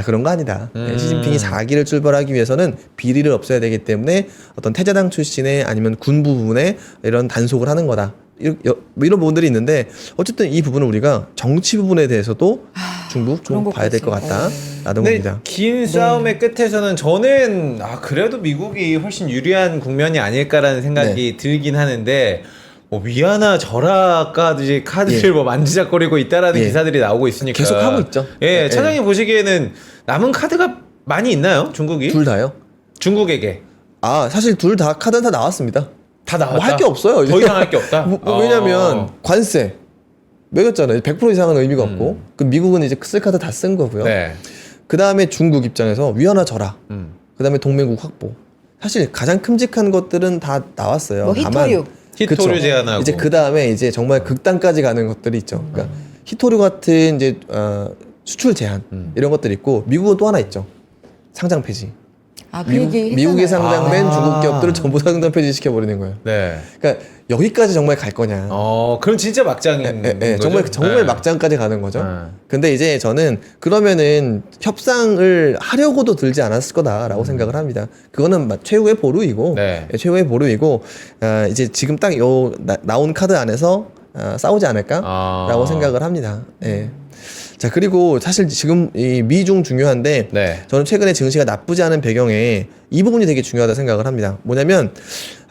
S3: 그런 거 아니다. 시진핑이 4기를 출발하기 위해서는 비리를 없애야 되기 때문에 어떤 태자당 출신의 아니면 군부 부분에 이런 단속을 하는 거다. 이런 부분들이 있는데 어쨌든 이 부분은 우리가 정치 부분에 대해서도 중국 좀 봐야 될 것 같다라는 겁니다.
S1: 긴 싸움의 끝에서는 저는 그래도 미국이 훨씬 유리한 국면이 아닐까라는 생각이 들긴 하는데 뭐 위아나 저라까지 카드를 뭐 만지작거리고 있다라는 기사들이 나오고 있으니까
S3: 계속 하고 있죠.
S1: 예, 차장님 보시기에는 남은 카드가 많이 있나요, 중국이?
S3: 둘 다요?
S1: 중국에게
S3: 사실 둘 다 카드는 다 나왔습니다.
S1: 다 나왔다.
S3: 뭐 할 게 없어요. 이제.
S1: 더 이상 할 게 없다.
S3: 왜냐면 관세 매겼잖아요. 100% 이상은 의미가 없고. 그 미국은 이제 쓸 카드 다 쓴 거고요.
S1: 네.
S3: 그 다음에 중국 입장에서 위안화 절하. 그 다음에 동맹국 확보. 사실 가장 큼직한 것들은 다 나왔어요.
S2: 뭐 히토류.
S1: 히토류
S3: 그쵸.
S1: 제한하고
S3: 이제 그 다음에 이제 정말 극단까지 가는 것들이 있죠. 그러니까 히토류 같은 이제 수출 제한 이런 것들이 있고, 미국은 또 하나 있죠. 상장 폐지.
S2: 그 얘기
S3: 미국에
S2: 했잖아요.
S3: 상장된 중국 기업들을 전부 상장 폐지 시켜버리는 거예요.
S1: 네.
S3: 그러니까 여기까지 정말 갈 거냐.
S1: 그럼 진짜 막장인 거죠?
S3: 정말
S1: 네.
S3: 막장까지 가는 거죠. 근데 이제 저는 그러면은 협상을 하려고도 들지 않았을 거다라고 생각을 합니다. 그거는 최후의 보루이고,
S1: 네.
S3: 최후의 보루이고, 이제 지금 딱 나온 카드 안에서 싸우지 않을까라고 생각을 합니다. 예. 자, 그리고 사실 지금 이 미중 중요한데
S1: 네.
S3: 저는 최근에 증시가 나쁘지 않은 배경에 이 부분이 되게 중요하다 생각을 합니다. 뭐냐면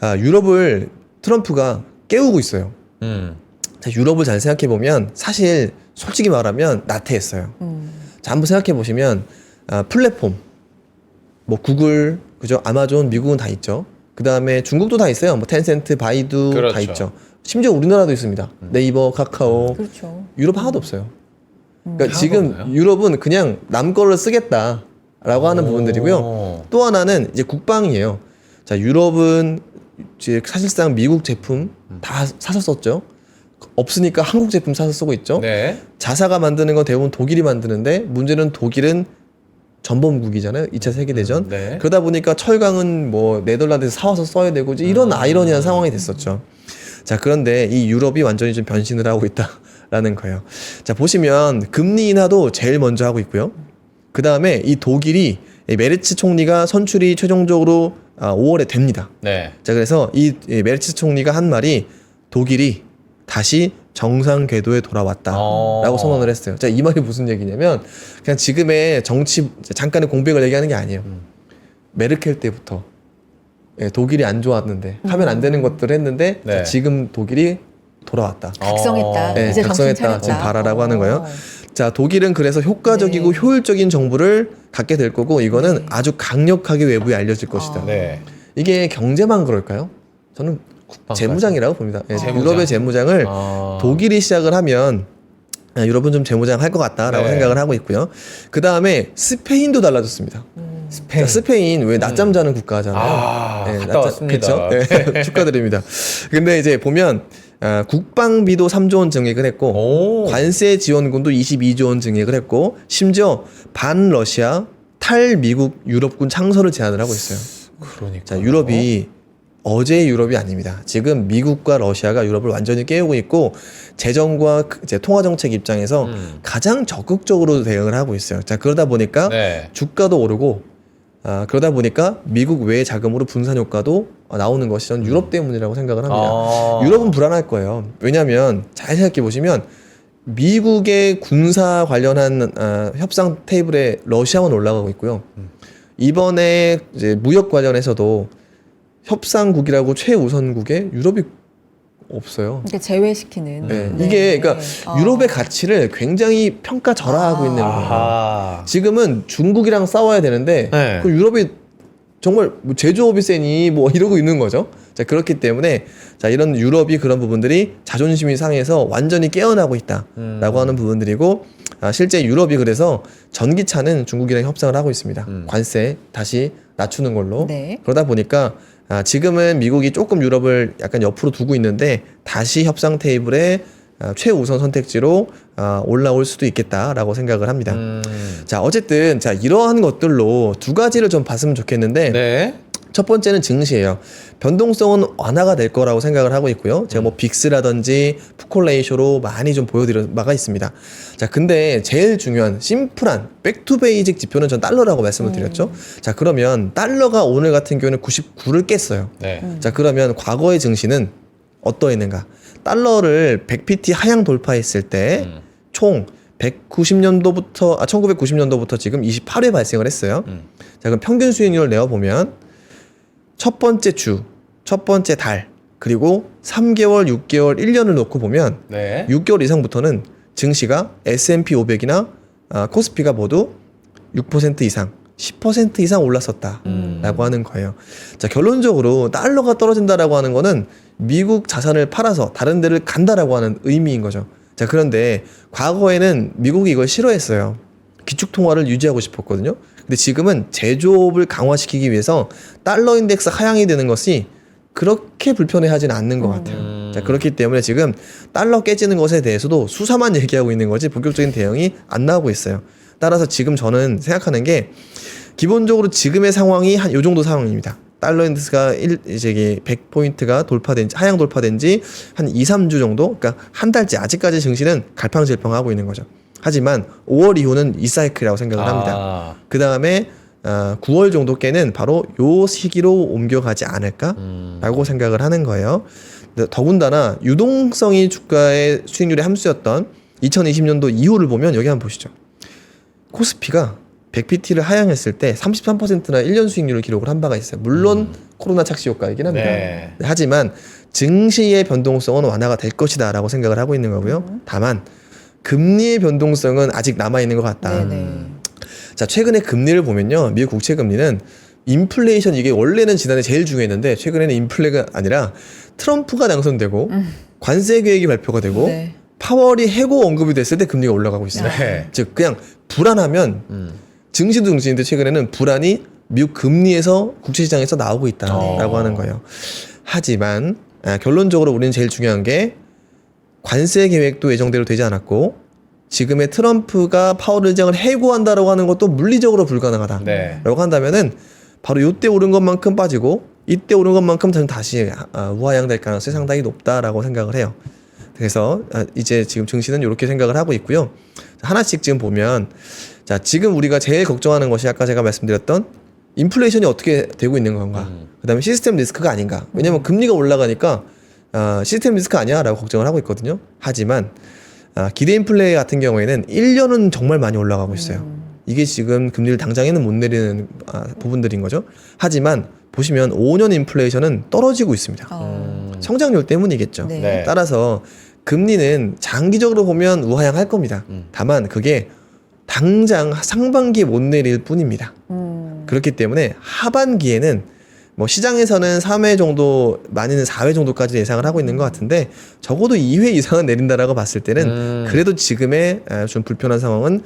S3: 유럽을 트럼프가 깨우고 있어요. 자, 유럽을 잘 생각해 보면 사실 솔직히 말하면 나태했어요. 자, 한번 생각해 보시면 플랫폼 뭐 구글, 그죠? 아마존, 미국은 다 있죠. 그 다음에 중국도 다 있어요. 뭐 텐센트, 바이두
S1: 그렇죠.
S3: 다 있죠. 심지어 우리나라도 있습니다. 네이버, 카카오.
S2: 그렇죠.
S3: 유럽 하나도 없어요. 그러니까
S1: 하나도
S3: 지금
S1: 없나요?
S3: 유럽은 그냥 남 거를 쓰겠다라고 하는 부분들이고요. 또 하나는 이제 국방이에요. 자, 유럽은 이제 사실상 미국 제품 다 사서 썼죠. 없으니까 한국 제품 사서 쓰고 있죠.
S1: 네.
S3: 자사가 만드는 건 대부분 독일이 만드는데 문제는 독일은 전범국이잖아요. 2차 세계대전.
S1: 네.
S3: 그러다 보니까 철강은 뭐 네덜란드에서 사와서 써야 되고 이제 이런 아이러니한 상황이 됐었죠. 자, 그런데 이 유럽이 완전히 좀 변신을 하고 있다라는 거예요. 자, 보시면 금리 인하도 제일 먼저 하고 있고요. 그 다음에 이 독일이 이 메르츠 총리가 선출이 최종적으로 5월에 됩니다.
S1: 네.
S3: 자, 그래서 이 메르츠 총리가 한 말이 독일이 다시 정상 궤도에 돌아왔다라고 선언을 했어요. 자, 이 말이 무슨 얘기냐면 그냥 지금의 정치 잠깐의 공백을 얘기하는 게 아니에요. 메르켈 때부터 독일이 안 좋았는데 하면 안 되는 것들을 했는데
S1: 네.
S3: 자, 지금 독일이 돌아왔다.
S2: 각성했다.
S3: 네,
S2: 이제 정신
S3: 각성했다.
S2: 차렸다.
S3: 지금 봐라라고 하는 거예요.
S2: 어.
S3: 자, 독일은 그래서 효과적이고
S2: 네.
S3: 효율적인 정부를 갖게 될 거고 이거는
S2: 네.
S3: 아주 강력하게 외부에 알려질 것이다.
S1: 네.
S3: 이게 경제만 그럴까요? 저는 재무장이라고 봅니다. 예,
S1: 재무장.
S3: 유럽의 재무장을 독일이 시작을 하면 유럽은 좀 재무장 할 것 같다라고
S1: 네.
S3: 생각을 하고 있고요. 그 다음에 스페인도 달라졌습니다.
S1: 스페인.
S3: 자, 스페인 왜 낮잠 자는 국가잖아요. 예,
S1: 갔다 왔습니다.
S3: 그쵸? 예, 축하드립니다. 근데 이제 보면 국방비도 3조 원 증액을 했고
S1: 오.
S3: 관세 지원군도 22조 원 증액을 했고 심지어 반 러시아 탈 미국 유럽군 창설을 제안을 하고 있어요.
S1: 그러니까.
S3: 자, 유럽이 어제의 유럽이 아닙니다. 지금 미국과 러시아가 유럽을 완전히 깨우고 있고 재정과 이제 통화 정책 입장에서 가장 적극적으로 대응을 하고 있어요. 자, 그러다 보니까
S1: 네.
S3: 주가도 오르고 그러다 보니까 미국 외 자금으로 분산 효과도 나오는 것이 저는 유럽 때문이라고 생각을 합니다. 유럽은 불안할 거예요. 왜냐하면 잘 생각해 보시면 미국의 군사 관련한 협상 테이블에 러시아만 올라가고 있고요. 이번에 이제 무역 관련해서도 협상국이라고 최우선국에 유럽이 없어요.
S2: 그러니까 제외시키는.
S3: 네.
S2: 네.
S3: 이게 그러니까
S2: 어.
S3: 유럽의 가치를 굉장히 평가절하하고 있는 거예요.
S1: 아하.
S3: 지금은 중국이랑 싸워야 되는데
S1: 네.
S3: 그 유럽이 정말 뭐 제조업이 세니 뭐 이러고 있는 거죠. 자, 그렇기 때문에 자, 이런 유럽이 그런 부분들이 자존심이 상해서 완전히 깨어나고 있다라고 하는 부분들이고 실제 유럽이 그래서 전기차는 중국이랑 협상을 하고 있습니다. 관세 다시 낮추는 걸로.
S2: 네.
S3: 그러다 보니까 지금은 미국이 조금 유럽을 약간 옆으로 두고 있는데 다시 협상 테이블에 최우선 선택지로 올라올 수도 있겠다라고 생각을 합니다. 자, 어쨌든 자, 이러한 것들로 두 가지를 좀 봤으면 좋겠는데
S1: 네.
S3: 첫 번째는 증시예요. 변동성은 완화가 될 거라고 생각을 하고 있고요. 제가 뭐 빅스라든지 푸콜레이쇼로 많이 좀 보여드려 마가 있습니다. 자, 근데 제일 중요한 심플한 백투베이직 지표는 전 달러라고 말씀을 드렸죠. 자, 그러면 달러가 오늘 같은 경우는 99를 깼어요.
S1: 네.
S3: 자, 그러면 과거의 증시는 어떠했는가? 달러를 100pt 하향 돌파했을 때 총 1990년도부터 지금 28회 발생을 했어요. 자, 그럼 평균 수익률을 내어보면 첫 번째 주, 첫 번째 달, 그리고 3개월, 6개월, 1년을 놓고 보면
S1: 네.
S3: 6개월 이상부터는 증시가 S&P 500이나 코스피가 모두 6% 이상, 10% 이상 올랐었다라고 하는 거예요. 자, 결론적으로 달러가 떨어진다라고 하는 거는 미국 자산을 팔아서 다른 데를 간다라고 하는 의미인 거죠. 자, 그런데 과거에는 미국이 이걸 싫어했어요. 기축통화를 유지하고 싶었거든요. 근데 지금은 제조업을 강화시키기 위해서 달러 인덱스 하향이 되는 것이 그렇게 불편해하지는 않는 것 같아요. 자, 그렇기 때문에 지금 달러 깨지는 것에 대해서도 수사만 얘기하고 있는 거지 본격적인 대응이 안 나오고 있어요. 따라서 지금 저는 생각하는 게 기본적으로 지금의 상황이 한 요 정도 상황입니다. 달러 인덱스가 이제 100포인트가 하향 돌파된 지 한 2, 3주 정도? 그러니까 한 달째 아직까지 증시는 갈팡질팡하고 있는 거죠. 하지만 5월 이후는 이 사이클이라고 생각을 합니다. 그 다음에 9월 정도 깨는 바로 요 시기로 옮겨가지 않을까라고 생각을 하는 거예요. 더군다나 유동성이 주가의 수익률의 함수였던 2020년도 이후를 보면 여기 한번 보시죠. 코스피가 100pt를 하향했을 때 33%나 1년 수익률을 기록을 한 바가 있어요. 물론 코로나 착시 효과이긴 합니다.
S1: 네.
S3: 하지만 증시의 변동성은 완화가 될 것이다 라고 생각을 하고 있는 거고요. 다만 금리의 변동성은 아직 남아있는 것 같다.
S2: 네네.
S3: 자, 최근에 금리를 보면요. 미국 국채 금리는 인플레이션, 이게 원래는 지난해 제일 중요했는데 최근에는 인플레가 아니라 트럼프가 당선되고 관세 계획이 발표가 되고
S2: 네.
S3: 파월이 해고 언급이 됐을 때 금리가 올라가고 있어요.
S1: 네.
S3: 즉 그냥 불안하면 증시도 증시인데 최근에는 불안이 미국 금리에서 국채시장에서 나오고 있다라고 하는 거예요. 하지만 결론적으로 우리는 제일 중요한 게 관세 계획도 예정대로 되지 않았고 지금의 트럼프가 파월 의장을 해고한다라고 하는 것도 물리적으로 불가능하다.
S1: 네.
S3: 라고 한다면은 바로 이때 오른 것만큼 빠지고 이때 오른 것만큼 저는 다시 우하향될 가능성이 상당히 높다라고 생각을 해요. 그래서 이제 지금 증시는 이렇게 생각을 하고 있고요. 하나씩 지금 보면 자 지금 우리가 제일 걱정하는 것이 아까 제가 말씀드렸던 인플레이션이 어떻게 되고 있는 건가. 그다음에 시스템 리스크가 아닌가. 왜냐면 금리가 올라가니까 시스템 리스크 아니야 라고 걱정을 하고 있거든요. 하지만 기대 인플레 같은 경우에는 1년은 정말 많이 올라가고 있어요. 이게 지금 금리를 당장에는 못 내리는 부분들인 거죠. 하지만 보시면 5년 인플레이션은 떨어지고 있습니다. 성장률 때문이겠죠.
S2: 네.
S1: 네.
S3: 따라서 금리는 장기적으로 보면 우하향할 겁니다. 다만 그게 당장 상반기에 못 내릴 뿐입니다. 그렇기 때문에 하반기에는 뭐 시장에서는 3회 정도 많이는 4회 정도까지 예상을 하고 있는 것 같은데 적어도 2회 이상은 내린다라고 봤을 때는 그래도 지금의 좀 불편한 상황은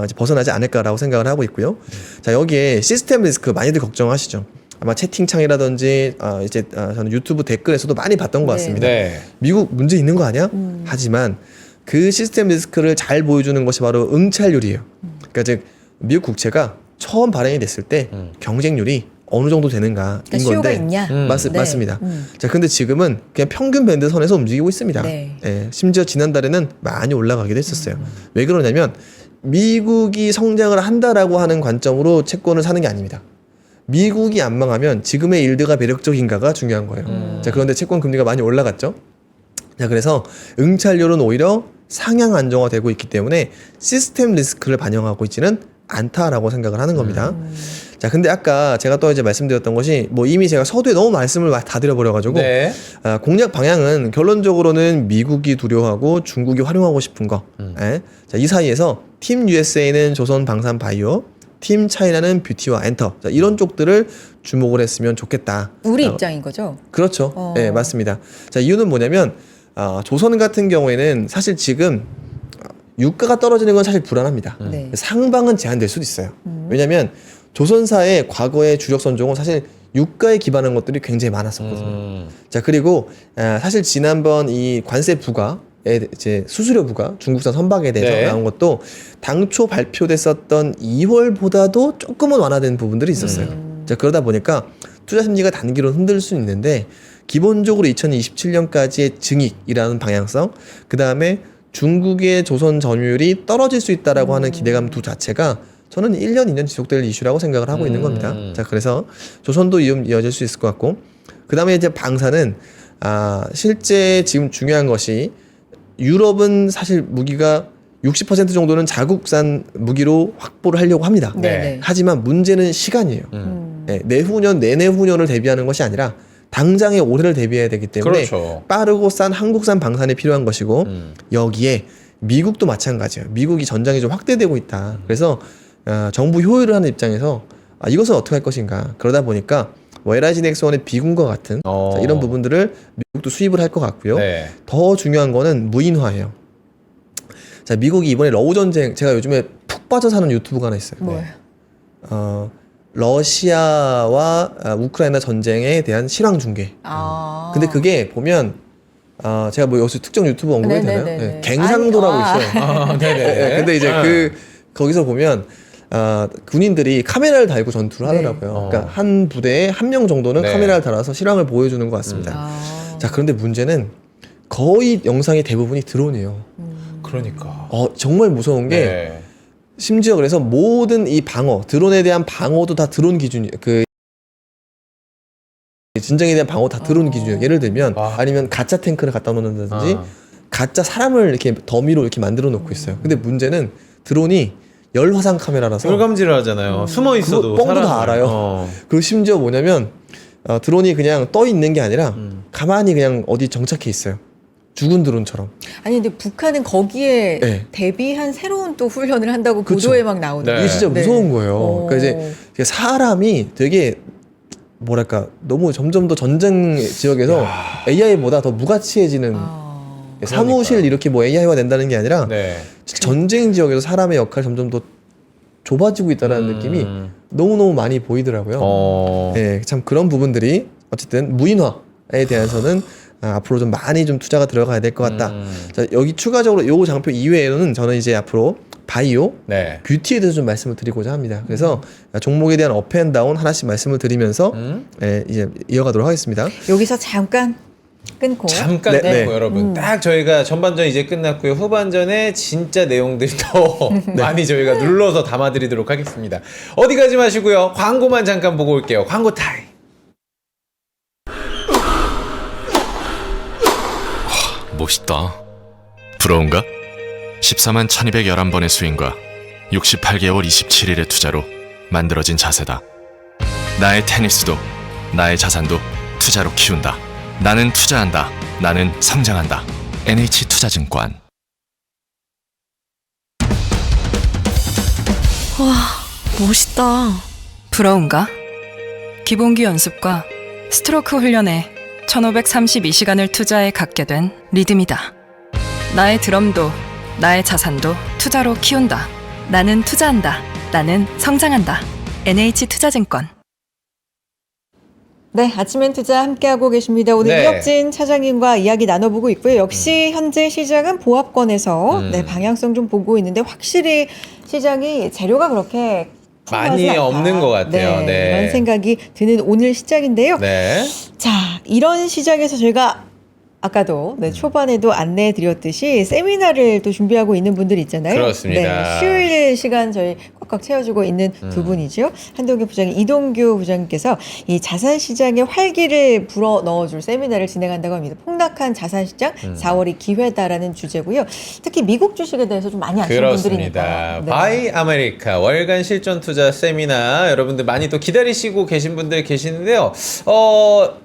S3: 이제 벗어나지 않을까라고 생각을 하고 있고요. 자 여기에 시스템 리스크 많이들 걱정하시죠. 아마 채팅창이라든지 이제 저는 유튜브 댓글에서도 많이 봤던 것 같습니다.
S1: 네.
S3: 미국 문제 있는 거 아니야? 하지만 그 시스템 리스크를 잘 보여주는 것이 바로 응찰률이에요. 그러니까 즉 미국 국채가 처음 발행이 됐을 때 경쟁률이 어느 정도 되는가인
S2: 그러니까 수요가
S3: 건데
S2: 있냐? 네.
S3: 맞습니다. 자 근데 지금은 그냥 평균 밴드 선에서 움직이고 있습니다.
S2: 네.
S3: 예, 심지어 지난달에는 많이 올라가기도 했었어요. 왜 그러냐면 미국이 성장을 한다라고 하는 관점으로 채권을 사는 게 아닙니다. 미국이 안 망하면 지금의 일드가 매력적인가가 중요한 거예요. 자 그런데 채권 금리가 많이 올라갔죠. 자 그래서 응찰률은 오히려 상향 안정화되고 있기 때문에 시스템 리스크를 반영하고 있지는 않다라고 생각을 하는 겁니다. 자 근데 아까 제가 또 이제 말씀드렸던 것이 뭐 이미 제가 서두에 너무 말씀을 다 드려버려가지고
S1: 네.
S3: 공략 방향은 결론적으로는 미국이 두려워하고 중국이 활용하고 싶은 거. 예. 자, 이 사이에서 팀 USA는 조선 방산 바이오, 팀 차이나는 뷰티와 엔터. 자, 이런 쪽들을 주목을 했으면 좋겠다.
S2: 우리 입장인 거죠.
S3: 그렇죠. 네, 맞습니다. 자, 이유는 뭐냐면 조선 같은 경우에는 사실 지금 유가가 떨어지는 건 사실 불안합니다.
S2: 네.
S3: 상방은 제한될 수도 있어요. 왜냐하면 조선사의 과거의 주력 선종은 사실 유가에 기반한 것들이 굉장히 많았었거든요. 자 그리고 사실 지난번 이 관세 부과에 이제 수수료 부과 중국산 선박에 대해서
S1: 네.
S3: 나온 것도 당초 발표됐었던 2월보다도 조금은 완화된 부분들이 있었어요. 자 그러다 보니까 투자 심리가 단기로 흔들 수 있는데 기본적으로 2027년까지의 증익이라는 방향성, 그 다음에 중국의 조선 점유율이 떨어질 수 있다라고 하는 기대감 두 자체가 저는 1년, 2년 지속될 이슈라고 생각을 하고 있는 겁니다. 자, 그래서 조선도 이어질 수 있을 것 같고, 그 다음에 이제 방사는, 실제 지금 중요한 것이 유럽은 사실 무기가 60% 정도는 자국산 무기로 확보를 하려고 합니다.
S2: 네.
S3: 하지만 문제는 시간이에요. 네, 내후년, 내내후년을 대비하는 것이 아니라 당장의 올해를 대비해야 되기 때문에
S1: 그렇죠.
S3: 빠르고 싼 한국산 방산이 필요한 것이고 여기에 미국도 마찬가지예요. 미국이 전장이 좀 확대되고 있다. 그래서 정부 효율을 하는 입장에서 이것은 어떻게 할 것인가. 그러다 보니까 뭐 LIG 넥스원의 비군과 같은 자, 이런 부분들을 미국도 수입을 할 것 같고요.
S1: 네.
S3: 더 중요한 거는 무인화예요. 자, 미국이 이번에 러우 전쟁, 제가 요즘에 푹 빠져 사는 유튜브가 하나 있어요.
S2: 뭐예요?
S3: 러시아와 우크라이나 전쟁에 대한 실황 중계. 근데 그게 보면 제가 뭐 여기서 특정 유튜브 언급해도 되나요?
S2: 네네네네.
S3: 네, 갱상도라고
S2: 아니,
S3: 있어요.
S1: 네네.
S3: 근데 이제 거기서 보면 군인들이 카메라를 달고 전투를
S2: 네.
S3: 하더라고요. 그러니까 한 부대에 한 명 정도는
S1: 네.
S3: 카메라를 달아서 실황을 보여주는 것 같습니다. 자, 그런데 문제는 거의 영상의 대부분이 드론이에요.
S1: 그러니까.
S3: 정말 무서운 게
S1: 네.
S3: 심지어 그래서 모든 이 방어, 드론에 대한 방어도 다 드론 기준이 진정에 대한 방어 다 드론 기준이에요. 예를 들면 아니면 가짜 탱크를 갖다 놓는다든지 가짜 사람을 이렇게 더미로 이렇게 만들어 놓고 있어요. 근데 문제는 드론이 열화상 카메라라서
S1: 혈감질을 하잖아요. 숨어 있어도
S3: 그거 뻥도 다
S1: 사람을.
S3: 알아요. 그리고 심지어 뭐냐면 드론이 그냥 떠 있는 게 아니라 가만히 그냥 어디 정착해 있어요. 죽은 드론처럼.
S2: 아니 근데 북한은 거기에
S3: 네.
S2: 대비한 새로운 또 훈련을 한다고
S3: 그쵸.
S2: 보도에 막 나오는데
S1: 네.
S3: 이게 진짜 무서운 거예요.
S2: 오.
S3: 그러니까 이제 사람이 되게 뭐랄까 너무 점점 더 전쟁 지역에서 AI보다 더 무가치해지는 사무실
S1: 그러니까요.
S3: 이렇게 뭐 AI화 된다는 게 아니라
S1: 네.
S3: 전쟁 지역에서 사람의 역할이 점점 더 좁아지고 있다는 느낌이 너무너무 많이 보이더라고요. 네, 참 그런 부분들이 어쨌든 무인화에 대해서는 앞으로 좀 많이 좀 투자가 들어가야 될 것 같다. 자, 여기 추가적으로 요 장표 이외에는 저는 이제 앞으로 바이오,
S1: 네.
S3: 뷰티에 대해서 좀 말씀을 드리고자 합니다. 그래서 종목에 대한 업앤다운 하나씩 말씀을 드리면서 이제 이어가도록 하겠습니다.
S2: 여기서 잠깐 끊고
S1: 잠깐
S3: 네,
S1: 끊고
S3: 네.
S1: 여러분 딱 저희가 전반전 이제 끝났고요. 후반전에 진짜 내용들이 더 많이 저희가 눌러서 담아드리도록 하겠습니다. 어디 가지 마시고요. 광고만 잠깐 보고 올게요. 광고 타임.
S4: 멋있다. 부러운가? 14만 1211번의 스윙과 68개월 27일의 투자로 만들어진 자세다. 나의 테니스도 나의 자산도 투자로 키운다. 나는 투자한다. 나는 성장한다. NH투자증권.
S5: 와, 멋있다. 부러운가? 기본기 연습과 스트로크 훈련에 1532시간을 투자해 갖게 된 리듬이다. 나의 드럼도 나의 자산도 투자로 키운다. 나는 투자한다. 나는 성장한다. NH투자증권.
S2: 네, 아침엔 투자 함께하고 계십니다. 오늘
S1: 네.
S2: 이혁진 차장님과 이야기 나눠보고 있고요. 역시 현재 시장은 보합권에서 네, 방향성 좀 보고 있는데 확실히 시장이 재료가 그렇게
S1: 많이
S2: 풍부하지 않다.
S1: 없는 것 같아요. 네.
S2: 이런 생각이 드는 오늘 시장인데요.
S1: 네.
S2: 자, 이런 시장에서 저희가 아까도 초반에도 안내해 드렸듯이 세미나를 또 준비하고 있는 분들 있잖아요.
S1: 그렇습니다.
S2: 네, 수요일 시간 저희 꽉꽉 채워주고 있는 두 분이죠. 한동규 부장님, 이동규 부장님께서 이 자산 시장의 활기를 불어 넣어줄 세미나를 진행한다고 합니다. 폭락한 자산 시장 4월이 기회다라는 주제고요. 특히 미국 주식에 대해서 좀 많이 아시는 분들이니까.
S1: 그렇습니다.
S2: 네.
S1: 바이 아메리카 월간 실전 투자 세미나 여러분들 많이 또 기다리시고 계신 분들 계시는데요.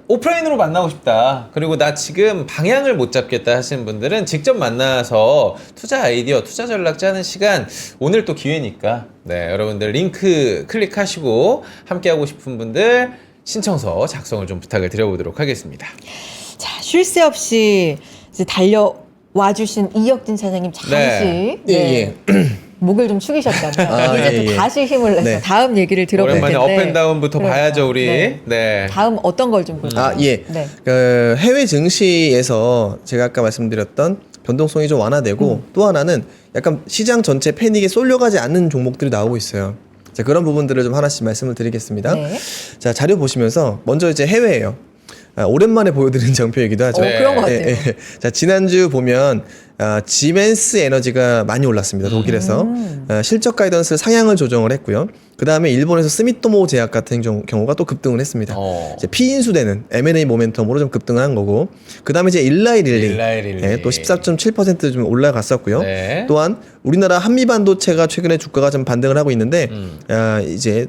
S1: 오프라인으로 만나고 싶다. 그리고 나 지금 방향을 못 잡겠다 하시는 분들은 직접 만나서 투자 아이디어, 투자 전략 짜는 시간 오늘 또 기회니까 네, 여러분들 링크 클릭하시고 함께하고 싶은 분들 신청서 작성을 좀 부탁을 드려보도록 하겠습니다.
S2: 자, 쉴 새 없이 이제 달려와 주신 이혁진 차장님 잠시
S1: 네.
S3: 예.
S2: 목을 좀 축이셨다면 이제 또
S3: 예.
S2: 다시 힘을 내서
S3: 네.
S2: 다음 얘기를 들어볼 텐데
S1: 오랜만에 업앤다운부터
S2: 그러니까,
S1: 봐야죠 우리.
S2: 네.
S1: 네.
S2: 다음 어떤 걸 좀 볼까요?
S3: 예.
S2: 네.
S3: 그 해외 증시에서 제가 아까 말씀드렸던 변동성이 좀 완화되고 또 하나는 약간 시장 전체 패닉에 쏠려가지 않는 종목들이 나오고 있어요. 자, 그런 부분들을 좀 하나씩 말씀을 드리겠습니다.
S2: 네.
S3: 자, 자료 보시면서 먼저 이제 해외예요. 오랜만에 보여드리는 장표이기도 하죠.
S1: 네.
S2: 그런 것 같아요.
S3: 자, 지난주 보면 지멘스 에너지가 많이 올랐습니다. 독일에서 실적 가이던스 상향을 조정을 했고요. 그 다음에 일본에서 스미토모 제약 같은 경우가 또 급등을 했습니다. 이제 피인수되는 M&A 모멘텀으로 좀 급등을 한 거고, 그 다음에 이제 일라이릴리 또 14.7% 좀 올라갔었고요.
S1: 네.
S3: 또한 우리나라 한미반도체가 최근에 주가가 좀 반등을 하고 있는데 이제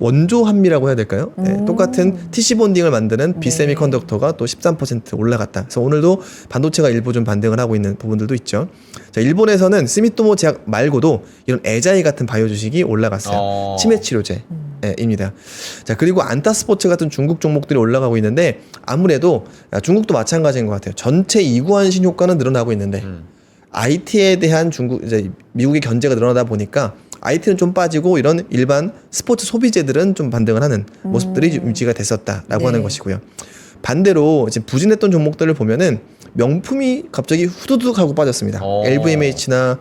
S3: 원조 한미라고 해야 될까요? 네, 똑같은 TC 본딩을 만드는 비세미컨덕터가 또 13% 올라갔다. 그래서 오늘도 반도체가 일부 좀 반등을 하고 있는 부분들도 있죠. 자, 일본에서는 스미토모 제약 말고도 이런 에자이 같은 바이오 주식이 올라갔어요. 치매 치료제입니다. 자, 그리고 안타스포츠 같은 중국 종목들이 올라가고 있는데 아무래도 중국도 마찬가지인 것 같아요. 전체 이구환신 효과는 늘어나고 있는데 IT에 대한 이제 미국의 견제가 늘어나다 보니까 IT는 좀 빠지고 이런 일반 스포츠 소비재들은 좀 반등을 하는 모습들이 유지가 됐었다라고 하는 것이고요. 반대로 이제 부진했던 종목들을 보면은 명품이 갑자기 후두둑 하고 빠졌습니다. LVMH나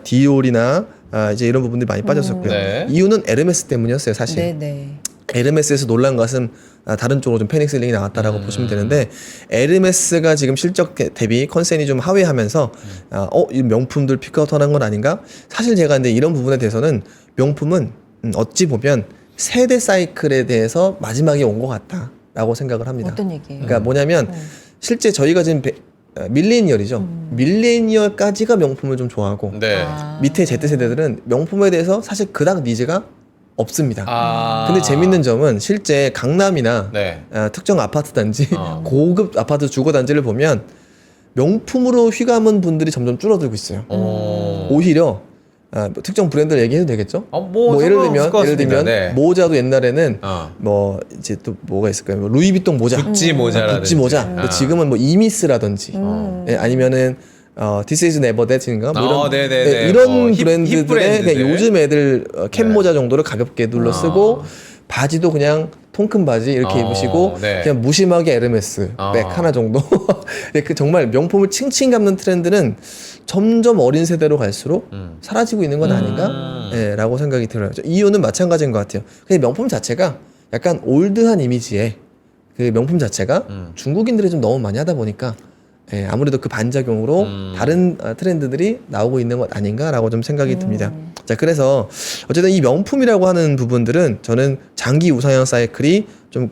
S3: 디올이나 이제 이런 부분들이 많이 빠졌었고요.
S1: 네.
S3: 이유는 에르메스 때문이었어요, 사실.
S2: 네.
S3: 에르메스에서 놀란 것은 다른 쪽으로 좀 패닉 셀링이 나왔다라고 보시면 되는데, 에르메스가 지금 실적 대비 컨센이 좀 하회하면서 이 명품들 피크아웃하는 건 아닌가? 사실 제가 근데 이런 부분에 대해서는 명품은 어찌 보면 세대 사이클에 대해서 마지막에 온 것 같다라고 생각을 합니다.
S2: 어떤 얘기예요?
S3: 그러니까 뭐냐면 실제 저희가 지금 밀레니얼이죠. 밀레니얼까지가 명품을 좀 좋아하고
S1: 네.
S3: 밑에 Z세대들은 명품에 대해서 사실 그닥 니즈가 없습니다.
S1: 아.
S3: 근데 재밌는 점은 실제 강남이나
S1: 네.
S3: 특정 아파트 단지, 고급 아파트 주거 단지를 보면 명품으로 휘감은 분들이 점점 줄어들고 있어요. 오히려 뭐 특정 브랜드를 얘기해도 되겠죠?
S1: 뭐
S3: 예를
S1: 상관없을 것
S3: 들면
S1: 같습니다. 네.
S3: 모자도 옛날에는
S1: 어.
S3: 뭐 이제 또 뭐가 있을까요? 뭐 루이비통 모자,
S1: 구찌 모자라든지.
S3: 구찌 모자. 근데 지금은 뭐 이미스라든지, 아니면은 This is never that인가? 뭐 이런,
S1: 네네네.
S3: 이런
S1: 힙
S3: 브랜드들의
S1: 브랜드들.
S3: 그냥 요즘 애들 캡
S1: 네.
S3: 모자 정도를 가볍게 눌러 쓰고 바지도 그냥 통큰 바지 이렇게 입으시고
S1: 네.
S3: 그냥 무심하게 에르메스 백 하나 정도. 네, 그 정말 명품을 칭칭 감는 트렌드는 점점 어린 세대로 갈수록 사라지고 있는 건 아닌가? 예, 라고 생각이 들어요. 이유는 마찬가지인 것 같아요. 그냥 명품 자체가 약간 올드한 이미지에 그 명품 자체가 중국인들이 좀 너무 많이 하다 보니까 예, 아무래도 그 반작용으로 다른 트렌드들이 나오고 있는 것 아닌가라고 좀 생각이 듭니다. 자, 그래서 어쨌든 이 명품이라고 하는 부분들은 저는 장기 우상향 사이클이 좀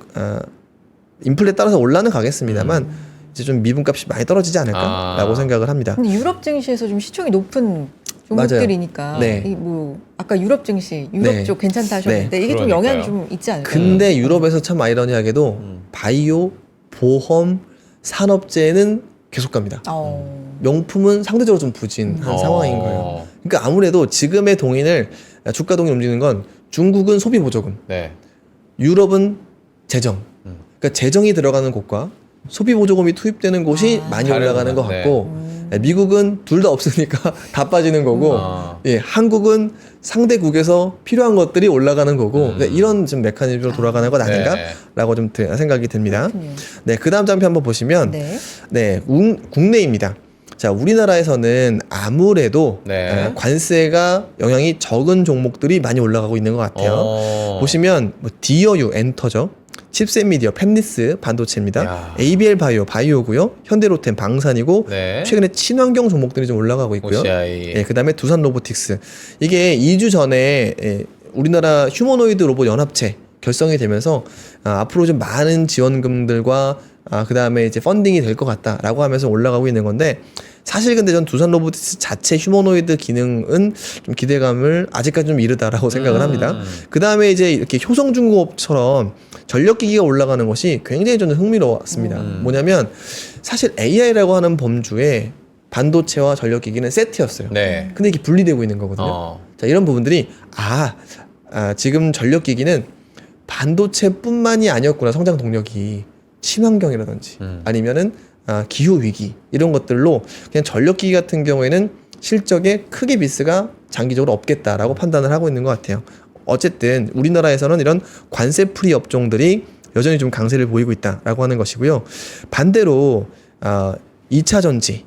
S3: 인플레에 따라서 올라는 가겠습니다만 이제 좀 미분값이 많이 떨어지지 않을까라고 생각을 합니다.
S2: 근데 유럽 증시에서 좀 시총이 높은 종목들이니까
S3: 네.
S2: 이 뭐 아까 유럽 증시, 유럽
S3: 네.
S2: 쪽 괜찮다 하셨는데
S3: 네.
S2: 이게 좀
S1: 그러니까요.
S2: 영향이 좀 있지 않을까요?
S3: 근데 유럽에서 참 아이러니하게도 바이오, 보험, 산업재는 계속 갑니다. 명품은 상대적으로 좀 부진한 상황인 거예요. 그러니까 아무래도 지금의 동인을 주가 동인 움직이는 건 중국은 소비 보조금,
S1: 네.
S3: 유럽은 재정. 그러니까 재정이 들어가는 곳과 소비 보조금이 투입되는 곳이 많이 올라가는 것
S1: 다르구나.
S3: 같고 미국은 둘 다 없으니까 다 빠지는 거고 예, 한국은 상대국에서 필요한 것들이 올라가는 거고 네, 이런 좀 메커니즘으로 돌아가는 것 아닌가라고 좀 생각이 듭니다. 네, 그 다음 장표 한번 보시면 네, 국내입니다. 자, 우리나라에서는 아무래도
S1: 네.
S3: 관세가 영향이 적은 종목들이 많이 올라가고 있는 것 같아요. 보시면 뭐 디어유 엔터죠. 칩셋 미디어, 팹리스 반도체입니다.
S1: 야.
S3: ABL 바이오 바이오고요. 현대로템 방산이고
S1: 네.
S3: 최근에 친환경 종목들이 좀 올라가고 있고요.
S1: OCI.
S3: 예, 그다음에 두산 로보틱스. 이게 2주 전에 우리나라 휴머노이드 로봇 연합체 결성이 되면서 앞으로 좀 많은 지원금들과 그다음에 이제 펀딩이 될 것 같다라고 하면서 올라가고 있는 건데 사실 근데 전 두산 로보틱스 자체 휴머노이드 기능은 좀 기대감을 아직까지 좀 이르다라고 생각을 합니다. 그다음에 이제 이렇게 효성중공업처럼 전력기기가 올라가는 것이 굉장히 저는 흥미로웠습니다. 뭐냐면 사실 AI라고 하는 범주에 반도체와 전력기기는 세트였어요.
S1: 네.
S3: 근데 이게 분리되고 있는 거거든요. 자, 이런 부분들이 지금 전력기기는 반도체뿐만이 아니었구나. 성장 동력이 친환경이라든지 아니면은 기후 위기 이런 것들로 그냥 전력기기 같은 경우에는 실적에 크게 미스가 장기적으로 없겠다라고 판단을 하고 있는 것 같아요. 어쨌든 우리나라에서는 이런 관세 프리 업종들이 여전히 좀 강세를 보이고 있다라고 하는 것이고요. 반대로 2차 전지,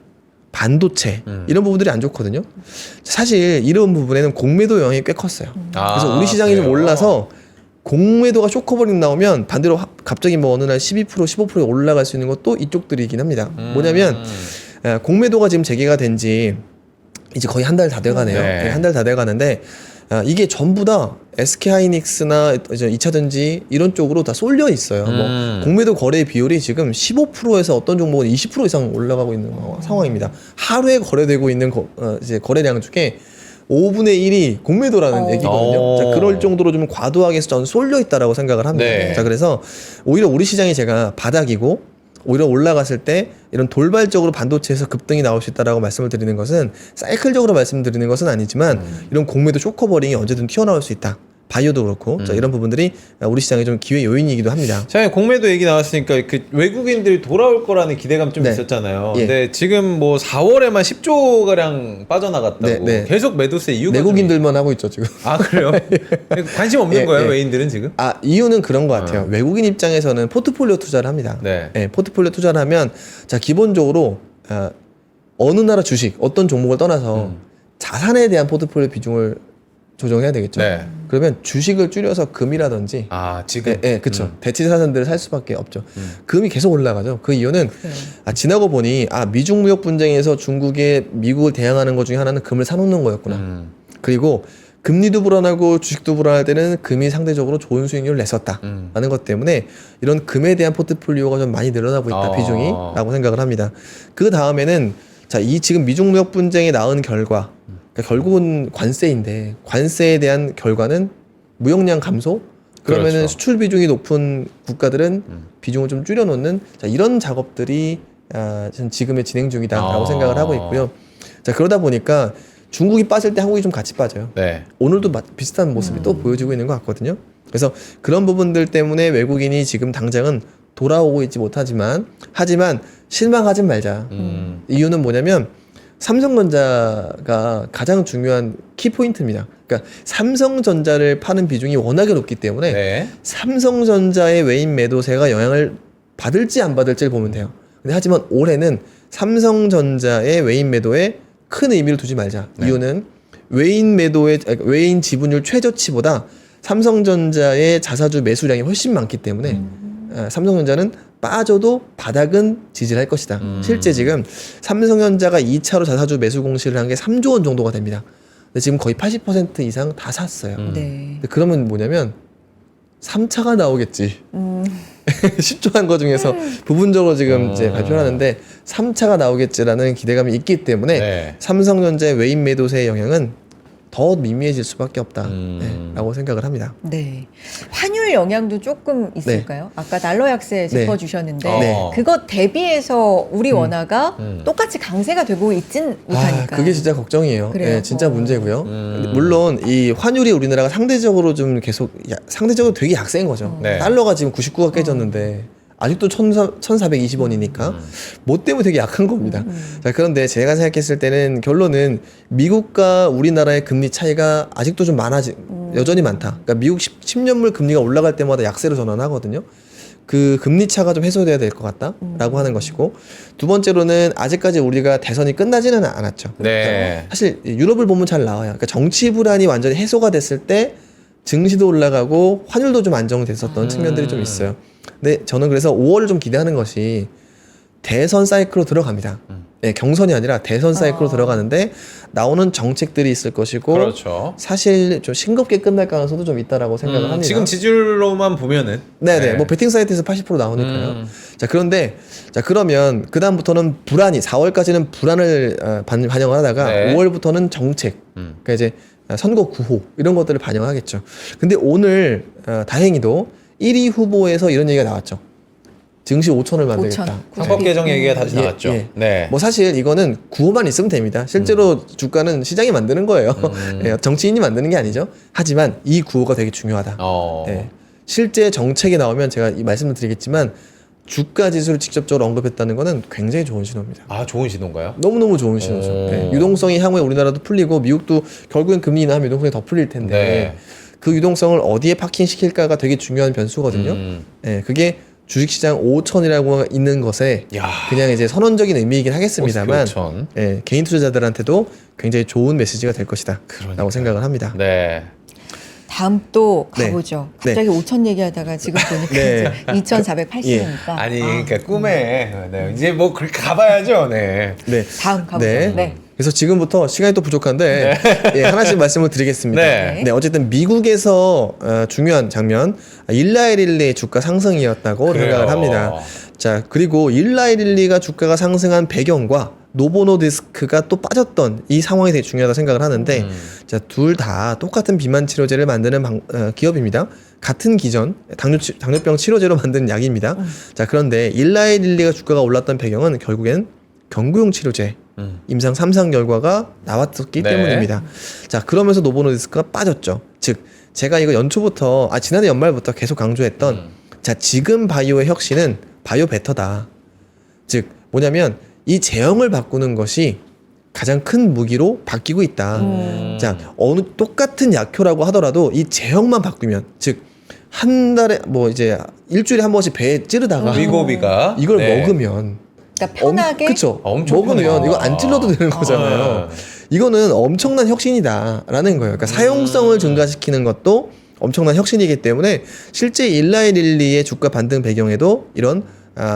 S3: 반도체 이런 부분들이 안 좋거든요. 사실 이런 부분에는 공매도 영향이 꽤 컸어요. 그래서 우리 시장이 좀
S1: 그래요?
S3: 올라서 공매도가 쇼커버링 나오면 반대로 갑자기 뭐 어느 날 12% 15% 올라갈 수 있는 것도 이쪽들이긴 합니다. 뭐냐면 공매도가 지금 재개가 된 지 이제 거의 한 달 다 돼가네요.
S1: 네.
S3: 한 달 다 돼가는데 이게 전부 다 SK하이닉스나 이제 2차전지 이런 쪽으로 다 쏠려 있어요. 뭐 공매도 거래 비율이 지금 15%에서 어떤 종목은 20% 이상 올라가고 있는 상황입니다. 하루에 거래되고 있는 이제 거래량 중에 5분의 1이 공매도라는 얘기거든요. 자, 그럴 정도로 좀 과도하게 전 쏠려 있다라고 생각을 합니다.
S1: 네.
S3: 자, 그래서 오히려 우리 시장이 제가 바닥이고 오히려 올라갔을 때 이런 돌발적으로 반도체에서 급등이 나올 수 있다라고 말씀을 드리는 것은 사이클적으로 말씀드리는 것은 아니지만 이런 공매도 쇼커버링이 언제든 튀어나올 수 있다. 바이오도 그렇고 자, 이런 부분들이 우리 시장의 좀 기회 요인이기도 합니다.
S1: 자, 공매도 얘기 나왔으니까 그 외국인들이 돌아올 거라는 기대감 좀
S3: 네.
S1: 있었잖아요.
S3: 예.
S1: 근데 지금 뭐 4월에만 10조 가량 빠져나갔다고.
S3: 네, 네.
S1: 계속 매도세 이유가
S3: 내국인들만 하고 있죠 지금.
S1: 그래요? 관심 없는
S3: 예,
S1: 거예요,
S3: 예.
S1: 외인들은 지금?
S3: 이유는 그런 것 같아요. 외국인 입장에서는 포트폴리오 투자를 합니다.
S1: 네.
S3: 포트폴리오 투자를 하면 자 기본적으로 어느 나라 주식 어떤 종목을 떠나서 자산에 대한 포트폴리오 비중을 조정해야 되겠죠.
S1: 네.
S3: 그러면 주식을 줄여서 금이라든지
S1: 지금.
S3: 그렇죠. 대체 자산들을 살 수밖에 없죠. 금이 계속 올라가죠. 그 이유는 지나고 보니 미중 무역 분쟁에서 중국에 미국을 대항하는 것 중에 하나는 금을 사놓는 거였구나. 그리고 금리도 불안하고 주식도 불안할 때는 금이 상대적으로 좋은 수익률을 냈었다라는 것 때문에 이런 금에 대한 포트폴리오가 좀 많이 늘어나고 있다 비중이라고 생각을 합니다. 그 다음에는 이 지금 미중 무역 분쟁이 낳은 결과 그러니까 결국은 관세인데 관세에 대한 결과는 무역량 감소 그러면은
S1: 그렇죠.
S3: 수출 비중이 높은 국가들은 비중을 좀 줄여놓는 이런 작업들이 지금의 진행 중이다라고 생각을 하고 있고요. 자, 그러다 보니까 중국이 빠질 때 한국이 좀 같이 빠져요.
S1: 네.
S3: 오늘도 비슷한 모습이 또 보여지고 있는 것 같거든요. 그래서 그런 부분들 때문에 외국인이 지금 당장은 돌아오고 있지 못하지만 하지만 실망하지 말자. 이유는 뭐냐면 삼성전자가 가장 중요한 키포인트입니다. 그러니까 삼성전자를 파는 비중이 워낙에 높기 때문에
S1: 네.
S3: 삼성전자의 외인 매도세가 영향을 받을지 안 받을지를 보면 돼요. 근데 하지만 올해는 삼성전자의 외인 매도에 큰 의미를 두지 말자.
S1: 네.
S3: 이유는 외인 지분율 최저치보다 삼성전자의 자사주 매수량이 훨씬 많기 때문에 삼성전자는 빠져도 바닥은 지지할 것이다. 실제 지금 삼성전자가 2차로 자사주 매수 공시를 한 게 3조 원 정도가 됩니다. 근데 지금 거의 80% 이상 다 샀어요.
S2: 네.
S3: 근데 그러면 뭐냐면 3차가 나오겠지. 10조 한 거 중에서 부분적으로 지금 이제 발표를 하는데 3차가 나오겠지라는 기대감이 있기 때문에
S1: 네.
S3: 삼성전자의 외인 매도세의 영향은 더 미미해질 수밖에 없다. 네, 라고 생각을 합니다.
S2: 네. 환율 영향도 조금 있을까요? 아까 달러 약세
S3: 네.
S2: 짚어주셨는데
S1: 네.
S2: 그것 대비해서 우리 원화가 똑같이 강세가 되고 있진 못하니까.
S3: 그게 진짜 걱정이에요.
S2: 그래요?
S3: 네, 진짜 문제고요.
S1: 음.
S3: 물론 이 환율이 우리나라가 상대적으로 좀 계속 상대적으로 되게 약세인 거죠.
S1: 네.
S3: 달러가 지금 99가 깨졌는데 아직도 1,420원이니까 뭐 때문에 되게 약한 겁니다. 자, 그런데 제가 생각했을 때는 결론은 미국과 우리나라의 금리 차이가 아직도 좀 여전히 많다. 그러니까 미국 10년물 금리가 올라갈 때마다 약세로 전환하거든요. 그 금리 차가 좀 해소돼야 될 것 같다라고 하는 것이고, 두 번째로는 아직까지 우리가 대선이 끝나지는 않았죠.
S1: 네.
S3: 사실 유럽을 보면 잘 나와요. 그러니까 정치 불안이 완전히 해소가 됐을 때 증시도 올라가고 환율도 좀 안정됐었던 측면들이 좀 있어요. 근데 저는 그래서 5월을 좀 기대하는 것이 대선 사이클로 들어갑니다. 네, 경선이 아니라 대선 사이클로 들어가는데 나오는 정책들이 있을 것이고,
S1: 그렇죠.
S3: 사실 좀 싱겁게 끝날 가능성도 좀 있다라고 생각을 합니다.
S1: 지금 지지율로만 보면은
S3: 네네,
S1: 네.
S3: 뭐 베팅 사이트에서 80% 나오니까요.
S1: 음.
S3: 자, 그런데 자 그러면 그 다음부터는 불안이 4월까지는 불안을 반영을 하다가
S1: 네.
S3: 5월부터는 정책, 그러니까 이제 선거 구호 이런 것들을 반영하겠죠. 근데 오늘 다행히도 1위 후보에서 이런 얘기가 나왔죠. 증시 5천을 만들겠다.
S2: 5천.
S1: 선법 개정 얘기가 다시
S3: 예,
S1: 나왔죠.
S3: 예.
S1: 네.
S3: 뭐 사실 이거는 구호만 있으면 됩니다. 실제로 주가는 시장이 만드는 거예요. 예, 정치인이 만드는 게 아니죠. 하지만 이 구호가 되게 중요하다. 예. 실제 정책이 나오면 제가 이 말씀을 드리겠지만 주가 지수를 직접적으로 언급했다는 거는 굉장히 좋은 신호입니다.
S1: 아, 좋은 신호인가요?
S3: 너무너무 좋은 신호죠. 예, 유동성이 향후에 우리나라도 풀리고 미국도 결국엔 금리 인하하면 유동성이 더 풀릴 텐데
S1: 네.
S3: 그 유동성을 어디에 파킹시킬까가 되게 중요한 변수거든요. 예, 그게 주식시장 5천이라고 있는 것에
S1: 야.
S3: 그냥 이제 선언적인 의미이긴 하겠습니다만
S1: 5천.
S3: 예, 개인 투자자들한테도 굉장히 좋은 메시지가 될 것이다 라고 생각을 합니다.
S1: 네.
S2: 다음 또
S3: 네.
S2: 가보죠.
S3: 네.
S2: 갑자기 5천 얘기하다가 지금 보니까
S3: 네.
S2: 2,480이니까.
S1: 아니, 그러니까 꿈에 네. 이제 뭐 그렇게 가봐야죠. 네.
S3: 네.
S2: 다음 가보죠.
S3: 네.
S2: 네.
S3: 그래서 지금부터 시간이 또 부족한데 예, 하나씩 말씀을 드리겠습니다.
S1: 네.
S3: 어쨌든 미국에서 중요한 장면 일라이릴리의 주가 상승이었다고
S1: 그래요.
S3: 생각을 합니다. 자, 그리고 일라이릴리가 주가가 상승한 배경과 노보노디스크가 또 빠졌던 이 상황이 되게 중요하다 생각을 하는데 자, 둘 다 똑같은 비만 치료제를 만드는 기업입니다. 같은 기전 당뇨병 치료제로 만든 약입니다. 자, 그런데 일라이릴리가 주가가 올랐던 배경은 결국엔 경구용 치료제 임상 3상 결과가 나왔었기
S1: 네.
S3: 때문입니다. 자, 그러면서 노보노디스크가 빠졌죠. 즉 제가 이거 연초부터 지난해 연말부터 계속 강조했던 자, 지금 바이오의 혁신은 바이오 베터다. 즉 뭐냐면 이 제형을 바꾸는 것이 가장 큰 무기로 바뀌고 있다. 자, 어느 똑같은 약효라고 하더라도 이 제형만 바꾸면 즉 한 달에 뭐 이제 일주일에 한 번씩 배에 찌르다가
S1: 위고비가
S3: 이걸
S1: 네.
S3: 먹으면
S2: 그러니까 편하게.
S3: 그쵸.
S1: 엄청
S3: 먹으면
S1: 편하다.
S3: 이거 안 찔러도 되는 거잖아요.
S1: 아.
S3: 이거는 엄청난 혁신이다라는 거예요. 그러니까 사용성을 증가시키는 것도 엄청난 혁신이기 때문에 실제 일라이릴리의 주가 반등 배경에도 이런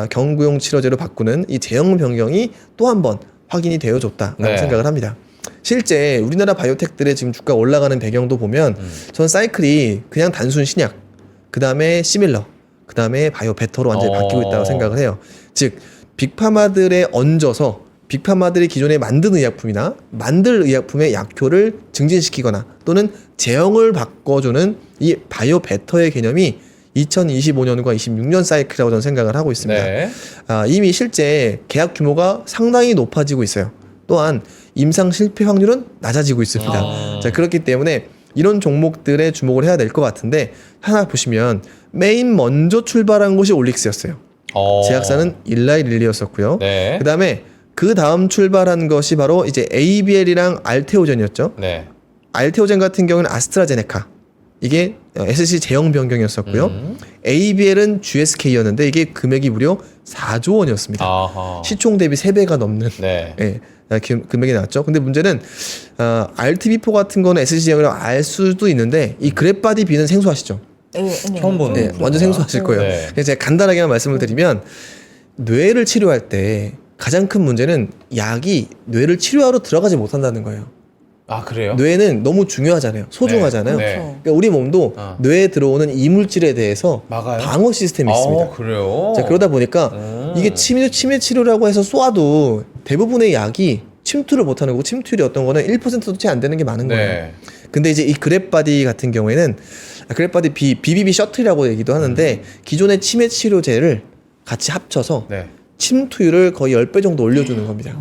S3: 경구용 치료제로 바꾸는 이 제형 변경이 또 한 번 확인이 되어줬다라고
S1: 네.
S3: 생각을 합니다. 실제 우리나라 바이오텍들의 지금 주가 올라가는 배경도 보면 전 사이클이 그냥 단순 신약, 그 다음에 시밀러, 그 다음에 바이오 베터로 완전히 바뀌고 있다고 생각을 해요. 즉 빅파마들에 얹어서 빅파마들이 기존에 만든 의약품이나 만들 의약품의 약효를 증진시키거나 또는 제형을 바꿔주는 이 바이오 베터의 개념이 2025년과 26년 사이클이라고 저는 생각을 하고 있습니다.
S1: 네.
S3: 이미 실제 계약 규모가 상당히 높아지고 있어요. 또한 임상 실패 확률은 낮아지고 있습니다. 자, 그렇기 때문에 이런 종목들에 주목을 해야 될 것 같은데 하나 보시면 메인 먼저 출발한 곳이 올릭스였어요. 제약사는 일라이릴리였었고요.
S1: 네.
S3: 그 다음에 그 다음 출발한 것이 바로 이제 ABL이랑 알테오젠이었죠.
S1: 네.
S3: 알테오젠 같은 경우는 아스트라제네카. 이게 SC 제형 변경이었었고요. ABL은 GSK였는데 이게 금액이 무려 4조 원이었습니다.
S1: 아하.
S3: 시총 대비 3배가 넘는
S1: 네.
S3: 예, 금액이 나왔죠. 근데 문제는 RTB4 같은 거는 SC 제형이라고 알 수도 있는데 이 그랩바디 B는 생소하시죠?
S1: 처음 보는
S3: 네, 완전 생소하실 거예요.
S1: 네.
S3: 그래서 제가 간단하게만 말씀을 드리면 뇌를 치료할 때 가장 큰 문제는 약이 뇌를 치료하러 들어가지 못한다는 거예요.
S1: 아 그래요?
S3: 뇌는 너무 중요하잖아요. 소중하잖아요.
S1: 네.
S3: 그러니까 우리 몸도 뇌에 들어오는 이물질에 대해서
S1: 막아요?
S3: 방어 시스템이 있습니다.
S1: 그래요?
S3: 자, 그러다 보니까 이게 치매 치료라고 해서 쏘아도 대부분의 약이 침투를 못하는 거고 침투율이 어떤 거는 1%도 채 안 되는 게 많은 거예요.
S1: 네.
S3: 근데 이제 이 그랩바디 같은 경우에는 그랩바디 BBB 셔틀이라고 얘기도 하는데 기존의 치매 치료제를 같이 합쳐서
S1: 네.
S3: 침투율을 거의 10배 정도 올려주는 겁니다.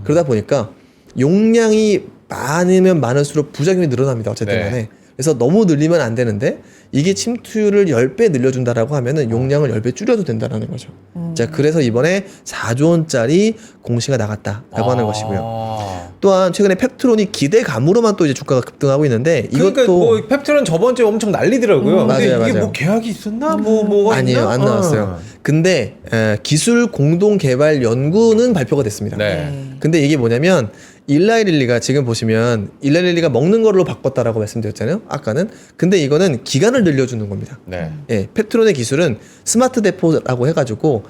S3: 그러다 보니까 용량이 많으면 많을수록 부작용이 늘어납니다. 어쨌든
S1: 네.
S3: 간에. 그래서 너무 늘리면 안 되는데 이게 침투율을 10배 늘려준다라고 하면은 용량을 10배 줄여도 된다라는 거죠. 자, 그래서 이번에 4조 원짜리 공시가 나갔다라고 하는 것이고요. 또한 최근에 펩트론이 기대감으로만 또 이제 주가가 급등하고 있는데 이것도
S1: 그러니까 뭐 펩트론 저번 주에 엄청 난리더라고요. 근데
S3: 맞아요,
S1: 이게
S3: 맞아요.
S1: 뭐 계약이 있었나? 뭐가
S3: 아니에요,
S1: 있나?
S3: 안 나왔어요. 근데 기술 공동 개발 연구는 발표가 됐습니다.
S1: 네.
S3: 근데 이게 뭐냐면 일라이릴리가 지금 보시면 일라이릴리가 먹는 걸로 바꿨다라고 말씀드렸잖아요. 아까는. 근데 이거는 기간을 늘려주는 겁니다.
S1: 네.
S3: 예, 펩트론의 기술은 스마트 데포라고 해가지고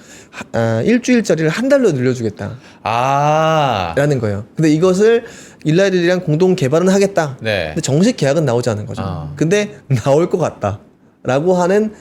S3: 일주일짜리를 한 달로 늘려주겠다라는
S1: 아.
S3: 거예요. 근데 이것을 일라이릴리랑 공동 개발은 하겠다.
S1: 네.
S3: 근데 정식 계약은 나오지 않은 거죠.
S1: 아.
S3: 근데 나올 것 같다라고 하는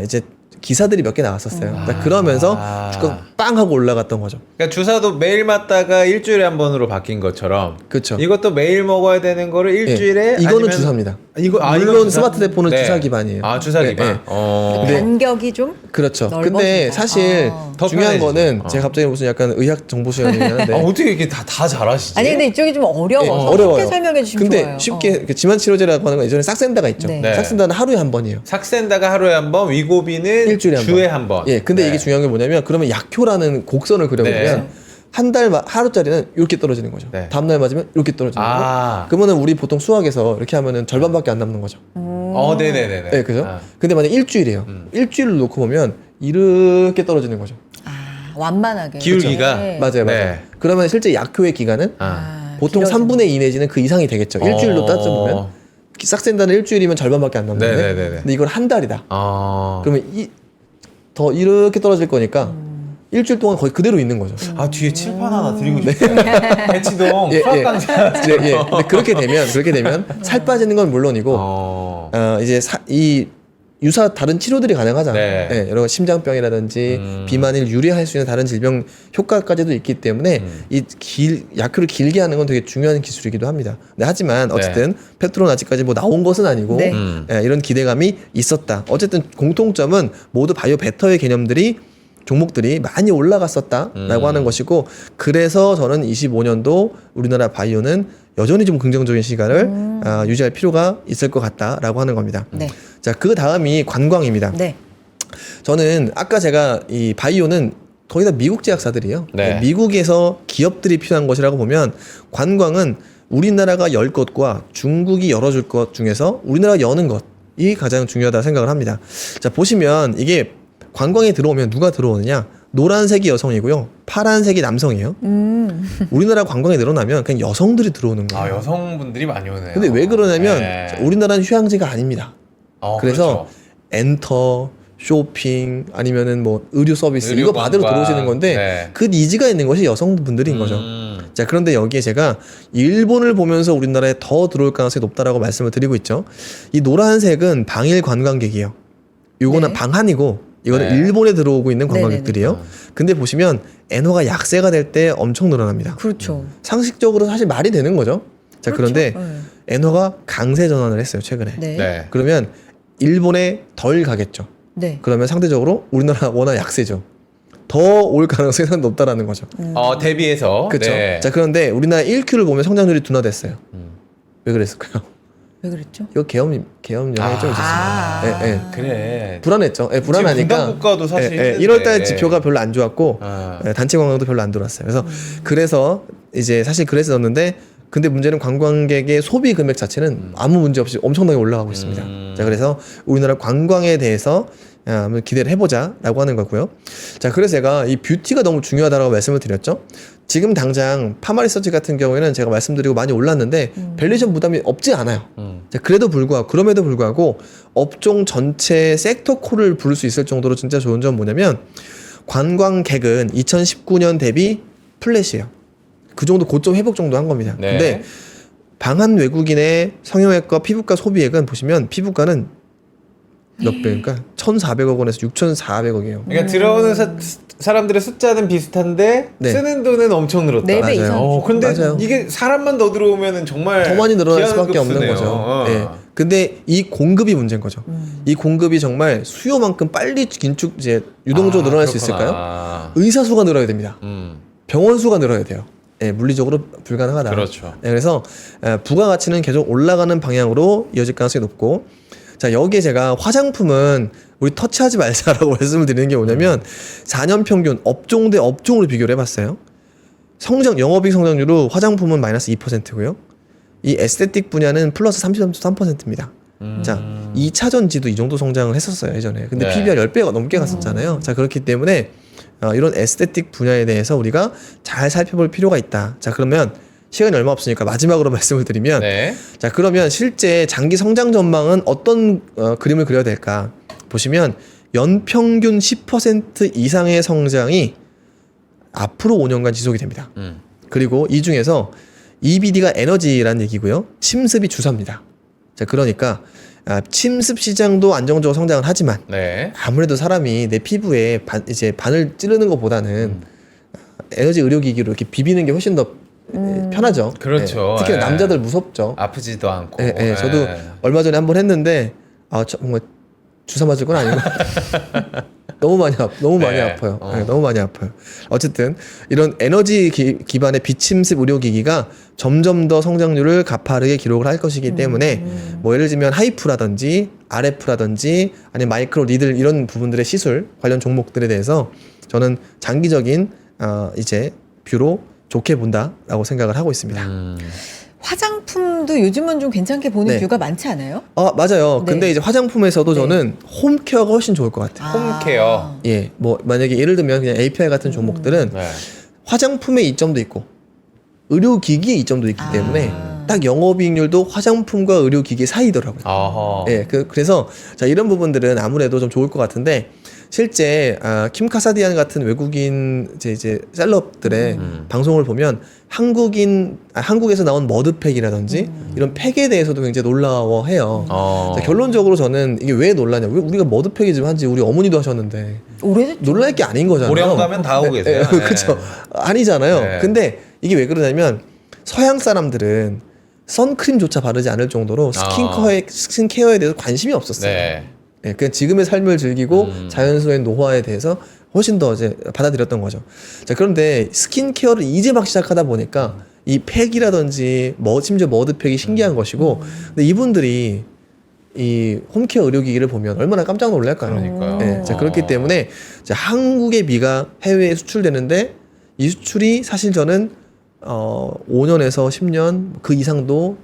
S3: 이제 기사들이 몇 개 나왔었어요. 그러면서 주가가 빵 하고 올라갔던 거죠.
S1: 그러니까 주사도 매일 맞다가 일주일에 한 번으로 바뀐 것처럼.
S3: 그렇죠.
S1: 이것도 매일 먹어야 되는 거를 일주일에.
S3: 이거는
S1: 아니면-
S3: 주사입니다.
S1: 이건
S3: 물론
S1: 주사?
S3: 스마트 데포는
S1: 네.
S3: 주사 기반이에요.
S1: 아 주사
S3: 네,
S1: 기반.
S3: 네.
S1: 어.
S2: 간격이 좀
S3: 그렇죠.
S2: 넓어진다.
S3: 근데 사실
S2: 아.
S1: 더
S3: 중요한
S1: 편해지죠.
S3: 거는
S1: 어.
S3: 제가 갑자기 무슨 약간 의학 정보 시간이긴 한데
S1: 아, 어떻게 이렇게 다 잘하시지?
S2: 아니 근데 이쪽이 좀 어려워서
S3: 어려워요.
S2: 쉽게 설명해 주시면
S3: 근데
S2: 좋아요.
S3: 쉽게 그 지만 치료제라고 하는 건 예전에 싹센다가 있죠.
S2: 네.
S1: 네.
S3: 싹센다는 하루에 한 번이에요.
S1: 삭센다가 하루에 한 번, 위고비는
S3: 일주일에 한
S1: 주에
S3: 번.
S1: 한 번.
S3: 예, 근데
S1: 네.
S3: 이게 중요한 게 뭐냐면 그러면 약효라는 곡선을 그려보면
S1: 네.
S3: 한 달 하루짜리는 이렇게 떨어지는 거죠.
S1: 네.
S3: 다음 날 맞으면 이렇게 떨어지는
S1: 아.
S3: 거고. 그러면은 우리 보통 수학에서 이렇게 하면은 절반밖에 안 남는 거죠.
S1: 네네네네.
S3: 네, 그죠?
S1: 아.
S3: 근데 만약 일주일이에요. 일주일을 놓고 보면 이렇게 떨어지는 거죠.
S2: 아, 완만하게
S1: 기울기가?
S2: 네.
S3: 맞아요, 맞아요.
S1: 네.
S3: 그러면 실제 약효의 기간은
S1: 아.
S3: 보통
S2: 길어지는.
S3: 3분의 2 내지는 그 이상이 되겠죠. 일주일로 따져보면 싹센다는 일주일이면 절반밖에 안 남는데
S1: 네네네네.
S3: 근데 이걸 한 달이다.
S1: 아.
S3: 그러면 더 이렇게 떨어질 거니까 일주일 동안 거의 그대로 있는 거죠.
S1: 아 뒤에 칠판 하나 드리고 싶어요. 배치동
S3: 예,
S1: 수학
S3: 예.
S1: 강사.
S3: 예, 예. 근데 그렇게 되면 살 빠지는 건 물론이고 이제 이 유사 다른 치료들이 가능하잖아요.
S1: 네.
S3: 예, 여러 심장병이라든지 비만을 유리할 수 있는 다른 질병 효과까지도 있기 때문에 약효를 길게 하는 건 되게 중요한 기술이기도 합니다. 네, 하지만 어쨌든 ペプト론 아직까지 뭐 나온 것은 아니고
S2: 네.
S3: 예, 이런 기대감이 있었다. 어쨌든 공통점은 모두 바이오 베터의 개념들이 종목들이 많이 올라갔었다라고 하는 것이고 그래서 저는 25년도 우리나라 바이오는 여전히 좀 긍정적인 시간을 유지할 필요가 있을 것 같다라고 하는 겁니다.
S2: 네.
S3: 자, 그 다음이 관광입니다.
S2: 네.
S3: 저는 아까 제가 이 바이오는 거의 다 미국 제약사들이에요.
S1: 네.
S3: 미국에서 기업들이 필요한 것이라고 보면 관광은 우리나라가 열 것과 중국이 열어줄 것 중에서 우리나라가 여는 것이 가장 중요하다 생각을 합니다. 자, 보시면 이게 관광에 들어오면 누가 들어오느냐? 노란색이 여성이고요. 파란색이 남성이에요. 우리나라 관광에 늘어나면 그냥 여성들이 들어오는 거예요.
S1: 아 여성분들이 많이 오네요.
S3: 근데 왜 그러냐면
S1: 네.
S3: 우리나라는 휴양지가 아닙니다. 그래서
S1: 그렇죠.
S3: 엔터, 쇼핑 아니면은 뭐 의료 서비스
S1: 의료
S3: 이거 받으러
S1: 관광.
S3: 들어오시는 건데
S1: 네.
S3: 그 니즈가 있는 것이 여성분들인 거죠. 자, 그런데 여기에 제가 일본을 보면서 우리나라에 더 들어올 가능성이 높다라고 말씀을 드리고 있죠. 이 노란색은 방일 관광객이에요. 요거는
S2: 네.
S3: 방한이고 이거는
S1: 네.
S3: 일본에 들어오고 있는 관광객들이에요. 근데 보시면 엔화가 약세가 될 때 엄청 늘어납니다.
S2: 그렇죠.
S3: 상식적으로 사실 말이 되는 거죠. 자, 그런데
S2: 네.
S3: 엔화가 강세 전환을 했어요, 최근에.
S2: 네.
S1: 네.
S3: 그러면 일본에 덜 가겠죠.
S2: 네.
S3: 그러면 상대적으로 우리나라 워낙 약세죠. 더 올 가능성이 상당히 높다라는 거죠.
S1: 대비해서.
S3: 그렇죠.
S1: 네.
S3: 자, 그런데 우리나라 1Q를 보면 성장률이 둔화됐어요. 왜 그랬을까요?
S2: 왜 그랬죠?
S3: 이거 계엄 영향이 좀 있었습니다. 예, 예.
S1: 그래.
S3: 불안했죠. 예, 불안하니까.
S1: 분단 국가도 사실
S3: 1월달 지표가 별로 안 좋았고
S1: 아.
S3: 단체 관광도 별로 안 들어왔어요. 그래서 이제 사실 그래서 넣었는데 근데 문제는 관광객의 소비 금액 자체는 아무 문제 없이 엄청나게 올라가고 있습니다. 자, 그래서 우리나라 관광에 대해서 한번 기대를 해보자라고 하는 거고요. 자, 그래서 제가 이 뷰티가 너무 중요하다고 말씀을 드렸죠. 지금 당장 파마리서치 같은 경우에는 제가 말씀드리고 많이 올랐는데 밸류에이션 부담이 없지 않아요. 자, 그럼에도 불구하고 업종 전체 섹터 콜을 부를 수 있을 정도로 진짜 좋은 점 뭐냐면 관광객은 2019년 대비 플랫이에요. 그 정도 고점 회복 정도 한 겁니다.
S1: 네.
S3: 근데 방한 외국인의 성형외과 피부과 소비액은 보시면 피부과는 몇 배니까 1,400억 원에서 6,400억이에요.
S1: 그러니까 들어오는 사람들의 숫자는 비슷한데
S3: 네.
S1: 쓰는 돈은 엄청 늘었다.
S2: 네 배
S3: 맞아요.
S2: 이상.
S1: 근데
S3: 맞아요.
S1: 이게 사람만 더 들어오면은 정말
S3: 더 많이 늘어날
S1: 기하급수네요.
S3: 수밖에 없는 거죠. 예. 근데 이 공급이 문제인 거죠. 이 공급이 정말 수요만큼 빨리 유동적으로 늘어날 수 있을까요? 의사 수가 늘어야 됩니다. 병원 수가 늘어야 돼요. 예, 물리적으로 불가능하다.
S1: 그렇죠.
S3: 예, 그래서 부가가치는 계속 올라가는 방향으로 이어질 가능성이 높고, 자, 여기에 제가 화장품은 우리 터치하지 말자라고 말씀을 드리는 게 뭐냐면 4년 평균 업종 대 업종으로 비교를 해봤어요. 영업이익 성장률로 화장품은 마이너스 2%고요. 이 에스테틱 분야는 플러스 33%입니다. 자, 2차 전지도 이 정도 성장을 했었어요, 예전에. 근데
S1: 네.
S3: PBR 10배가 넘게 갔었잖아요. 자, 그렇기 때문에 이런 에스테틱 분야에 대해서 우리가 잘 살펴볼 필요가 있다. 자, 그러면 시간이 얼마 없으니까 마지막으로 말씀을 드리면,
S1: 네.
S3: 자, 그러면 실제 장기 성장 전망은 어떤 그림을 그려야 될까? 보시면 연평균 10% 이상의 성장이 앞으로 5년간 지속이 됩니다. 그리고 이 중에서 EBD가 에너지라는 얘기고요. 침습이 주사입니다. 자, 그러니까 침습 시장도 안정적으로 성장을 하지만
S1: 네.
S3: 아무래도 사람이 내 피부에 바늘 찌르는 것보다는 에너지 의료기기로 이렇게 비비는 게 훨씬 더 편하죠.
S1: 그렇죠.
S3: 예. 특히
S1: 예.
S3: 남자들 무섭죠.
S1: 아프지도 않고.
S3: 예, 예. 저도 얼마 전에 한번 했는데 정말 주사 맞을 건 아니고 너무 많이
S1: 네.
S3: 아파요. 네, 너무 많이 아파요. 어쨌든 이런 에너지 기반의 비침습 의료기기가 점점 더 성장률을 가파르게 기록을 할 것이기 때문에 뭐 예를 들면 하이프라든지 RF라든지 아니면 마이크로 리들 이런 부분들의 시술 관련 종목들에 대해서 저는 장기적인 이제 뷰로 좋게 본다라고 생각을 하고 있습니다.
S2: 화장품도 요즘은 좀 괜찮게 보는
S3: 네.
S2: 뷰가 많지 않아요?
S3: 맞아요.
S2: 네.
S3: 근데 이제 화장품에서도
S2: 네.
S3: 저는 홈케어가 훨씬 좋을 것 같아요.
S1: 홈케어.
S3: 예, 뭐 만약에 예를 들면 그냥 API 같은 종목들은
S1: 네.
S3: 화장품의 이점도 있고 의료기기의 이점도 있기 때문에 딱 영업이익률도 화장품과 의료기기 사이더라고요.
S1: 아하.
S3: 예, 그래서 자, 이런 부분들은 아무래도 좀 좋을 것 같은데 실제 킴 카사디안 같은 외국인 이제 셀럽들의 방송을 보면 한국에서 나온 머드팩이라든지 이런 팩에 대해서도 굉장히 놀라워해요. 자, 결론적으로 저는 이게 왜 놀라냐? 왜 우리가 머드팩이 좀 한지 우리 어머니도 하셨는데
S2: 오래됐죠.
S3: 놀랄 게 아닌 거잖아요.
S1: 고령 가면 다 하고 계세요. 네.
S3: 그렇죠. 아니잖아요.
S1: 네.
S3: 근데 이게 왜 그러냐면 서양 사람들은 선크림조차 바르지 않을 정도로 스킨케어에 대해서 관심이 없었어요.
S1: 네.
S3: 예, 그냥 지금의 삶을 즐기고 자연스러운 노화에 대해서 훨씬 더 이제 받아들였던 거죠. 자, 그런데 스킨케어를 이제 막 시작하다 보니까 이 팩이라든지 심지어 머드팩이 신기한 것이고, 근데 이분들이 이 홈케어 의료기기를 보면 얼마나 깜짝 놀랄까요?
S1: 그러니까요.
S3: 예, 자, 그렇기 때문에 자, 한국의 미가 해외에 수출되는데 이 수출이 사실 저는 5년에서 10년 그 이상도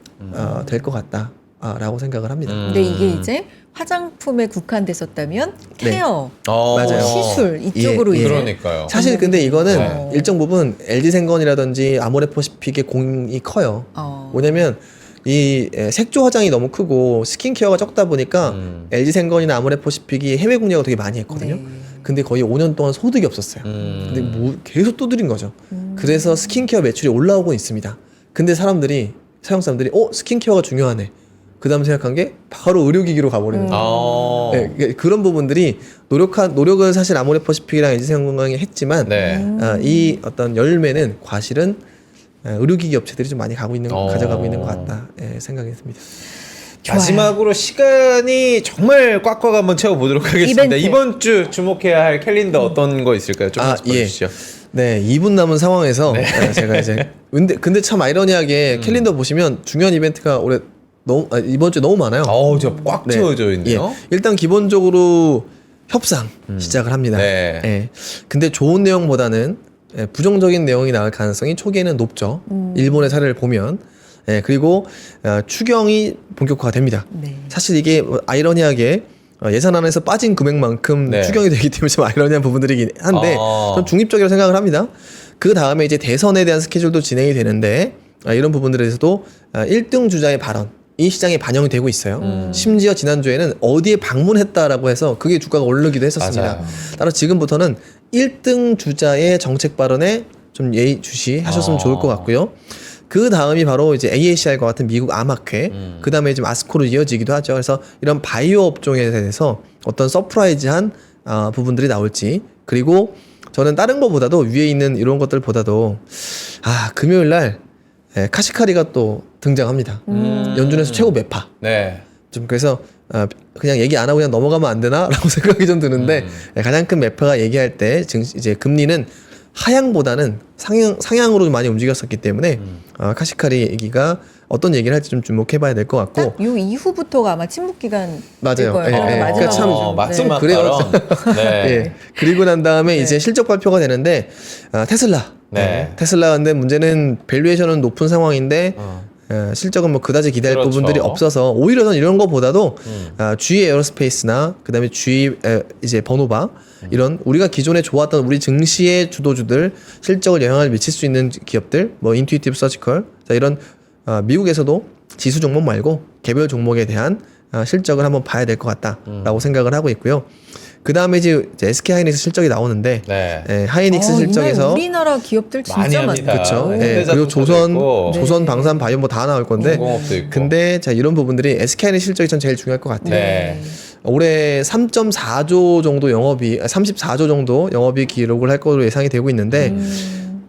S3: 될 것 같다라고 생각을 합니다.
S2: 근데 이게 이제 화장품에 국한됐었다면
S3: 네.
S2: 케어,
S3: 맞아요.
S2: 시술 이쪽으로
S3: 예, 예.
S2: 이제
S1: 그러니까요.
S3: 사실 근데 이거는
S1: 네.
S3: 일정 부분 LG생건이라든지 아모레퍼시픽의 공이 커요. 뭐냐면 이 색조 화장이 너무 크고 스킨케어가 적다 보니까 LG생건이나 아모레퍼시픽이 해외 공략을 되게 많이 했거든요.
S2: 네.
S3: 근데 거의 5년 동안 소득이 없었어요. 근데 뭐 계속 두드린 거죠. 그래서 스킨케어 매출이 올라오고 있습니다. 근데 서양 사람들이 스킨케어가 중요하네. 그 다음 생각한 게 바로 의료기기로 가버리는 거예요. 네, 그런 부분들이 노력은 사실 아모레퍼시픽이랑 LG생건이 했지만
S1: 네.
S3: 이 어떤 열매는 과실은 의료기기 업체들이 좀 많이 가져가고 있는 것 같다 생각이 듭니다.
S2: 좋아요.
S1: 마지막으로 시간이 정말 꽉꽉 한번 채워보도록 하겠습니다.
S2: 이벤트.
S1: 이번 주 주목해야 할 캘린더 어떤 거 있을까요? 좀 짚어주시죠.
S3: 네, 2분 남은 상황에서 제가 이제 근데 참 아이러니하게 캘린더 보시면 중요한 이벤트가 올해 이번 주에 너무 많아요.
S1: 어우, 저 꽉
S3: 네.
S1: 채워져 있네요.
S3: 예. 일단 기본적으로 협상 시작을 합니다.
S1: 네.
S3: 예. 근데 좋은 내용보다는 부정적인 내용이 나올 가능성이 초기에는 높죠. 일본의 사례를 보면. 예. 그리고 추경이 본격화가 됩니다.
S2: 네.
S3: 사실 이게 아이러니하게 예산안에서 빠진 금액만큼
S1: 네.
S3: 추경이 되기 때문에 좀 아이러니한 부분들이긴 한데 좀 중립적이라고 생각을 합니다. 그 다음에 이제 대선에 대한 스케줄도 진행이 되는데 이런 부분들에 대해서도 1등 주자의 발언 이 시장에 반영이 되고 있어요. 심지어 지난주에는 어디에 방문했다라고 해서 그게 주가가 오르기도 했었습니다.
S1: 맞아요.
S3: 따라서 지금부터는 1등 주자의 정책 발언에 좀 예의주시하셨으면 좋을 것 같고요. 그 다음이 바로 이제 AACR과 같은 미국 암학회, 그 다음에 좀 아스코로 이어지기도 하죠. 그래서 이런 바이오 업종에 대해서 어떤 서프라이즈한 부분들이 나올지, 그리고 저는 다른 것보다도 위에 있는 이런 것들보다도 금요일 날 카시카리가 또 등장합니다. 연준에서 최고 매파.
S1: 네.
S3: 좀 그래서 그냥 얘기 안 하고 그냥 넘어가면 안 되나라고 생각이 좀 드는데 가장 큰 매파가 얘기할 때 이제 금리는 하향보다는 상향으로 많이 움직였었기 때문에 카시카리 얘기가 어떤 얘기를 할지 좀 주목해봐야 될 것 같고.
S2: 딱 요 이후부터가 아마 침묵 기간
S3: 맞아요.
S2: 될 거예요.
S3: 예, 예.
S2: 마지막으로.
S3: 그러니까 참
S2: 네.
S1: 마지막
S3: 그래요.
S1: 발언. 네.
S3: 예. 그리고 난 다음에
S2: 네.
S3: 이제 실적 발표가 되는데 테슬라.
S1: 네.
S3: 테슬라 근데 문제는 밸류에이션은 높은 상황인데 실적은 뭐 그다지 기대할
S1: 그렇죠.
S3: 부분들이 없어서 오히려 는 이런 것보다도 GE 에어로스페이스나 그다음에 GE 이제 버노바 이런 우리가 기존에 좋았던 우리 증시의 주도주들 실적을 영향을 미칠 수 있는 기업들 뭐 인투이티브 서지컬 이런 미국에서도 지수 종목 말고 개별 종목에 대한 실적을 한번 봐야 될 것 같다라고 생각을 하고 있고요. 그 다음에 이제 SK 하이닉스 실적이 나오는데
S1: 네.
S3: 하이닉스
S2: 이날
S3: 실적에서
S2: 우리나라 기업들
S1: 많이
S2: 진짜
S1: 합니다.
S2: 많다.
S3: 그렇죠.
S1: 네.
S3: 예, 그리고
S1: 현대자동차도 있고.
S3: 조선 방산 바이오 뭐 다 나올 건데
S1: 공업도 있고.
S3: 근데 자 이런 부분들이 SK하이닉스 실적이 전 제일 중요할 것 같아요.
S1: 네.
S3: 올해 3.4조 정도 34조 정도 영업이익 기록을 할 것으로 예상이 되고 있는데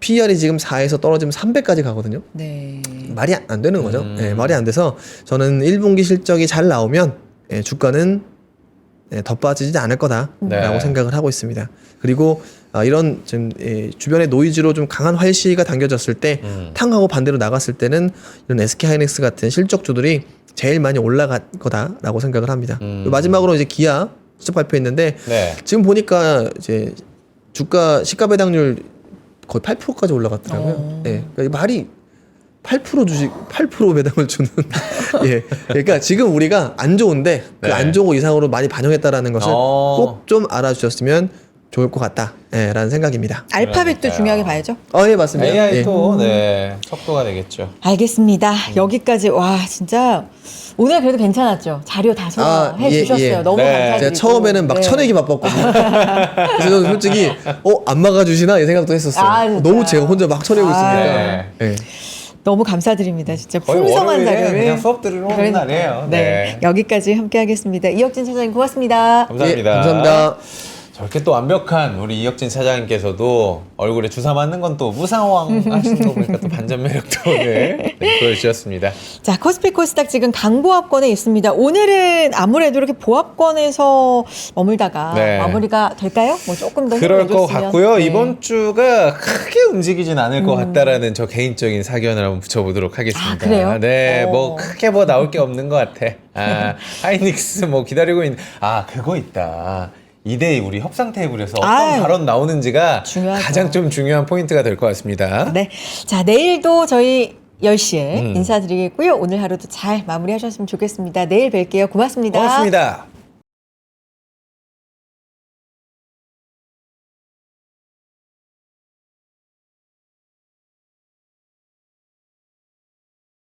S3: PER이 지금 4에서 떨어지면 300까지 가거든요.
S2: 네.
S3: 말이 안 되는 거죠. 예, 말이 안 돼서 저는 1분기 실적이 잘 나오면 주가는 더 빠지지 않을 거다라고
S1: 네.
S3: 생각을 하고 있습니다. 그리고 이런 좀 주변의 노이즈로 좀 강한 활시가 당겨졌을 때 탕하고 반대로 나갔을 때는 이런 SK 하이닉스 같은 실적주들이 제일 많이 올라갈 거다라고 생각을 합니다. 그리고 마지막으로 이제 기아 실적 발표했는데
S1: 네.
S3: 지금 보니까 이제 주가 시가 배당률 거의 8%까지 올라갔더라고요. 예. 그러니까 말이 8% 주식 8% 배당을 주는 예. 그러니까 지금 우리가 안 좋은데 그
S1: 네.
S3: 안 좋은 거 이상으로 많이 반영했다라는 것을
S1: 어.
S3: 꼭 좀 알아주셨으면 좋을 것 같다. 라는 생각입니다.
S2: 알파벳도
S1: 그러니까요.
S2: 중요하게 봐야죠.
S3: 예, 맞습니다.
S1: AI
S3: 예.
S1: 또 네. 속도가 되겠죠.
S2: 알겠습니다. 여기까지 와 진짜 오늘 그래도 괜찮았죠. 자료 다 소화해
S3: 예,
S2: 주셨어요.
S3: 예.
S2: 너무
S1: 네.
S2: 감사드리고.
S3: 제가 처음에는 막
S2: 네.
S3: 쳐내기 바빴거든요. 그래서 저는 솔직히 안 막아주시나 이 생각도 했었어요.
S2: 진짜요?
S3: 너무 제가 혼자 막 쳐내고 있으니까.
S1: 네.
S3: 예.
S2: 너무 감사드립니다. 진짜
S1: 거의
S2: 풍성한
S1: 월요일에
S2: 자료를.
S1: 그냥 수업 들으러 오는
S2: 그러니까요.
S1: 날이에요.
S2: 네.
S1: 네.
S2: 여기까지 함께하겠습니다. 이혁진 차장님 고맙습니다.
S1: 감사합니다.
S3: 예, 감사합니다.
S1: 저렇게 또 완벽한 우리 이혁진 차장님께서도 얼굴에 주사 맞는 건 또 무상황 하시는 거 보니까 또 반전 매력도 오늘 보여주셨습니다.
S2: 자, 코스피 코스닥 지금 강보합권에 있습니다. 오늘은 아무래도 이렇게 보합권에서 머물다가
S1: 네.
S2: 마무리가 될까요? 뭐 조금 더
S1: 그럴
S2: 힘을
S1: 것
S2: 내줬으면.
S1: 같고요.
S2: 네.
S1: 이번 주가 크게 움직이진 않을 것 같다라는 저 개인적인 사견을 한번 붙여보도록 하겠습니다.
S2: 아, 그래요?
S1: 네, 뭐
S2: 오.
S1: 크게 뭐 나올 게 없는 것 같아. 하이닉스 뭐 기다리고 있는. 그거 있다. 2대2 우리 협상 테이블에서 어떤
S2: 아유.
S1: 발언 나오는지가
S2: 중요하죠.
S1: 가장 좀 중요한 포인트가 될 것 같습니다.
S2: 네. 자, 내일도 저희 10시에 인사드리겠고요. 오늘 하루도 잘 마무리하셨으면 좋겠습니다. 내일 뵐게요. 고맙습니다.
S1: 고맙습니다.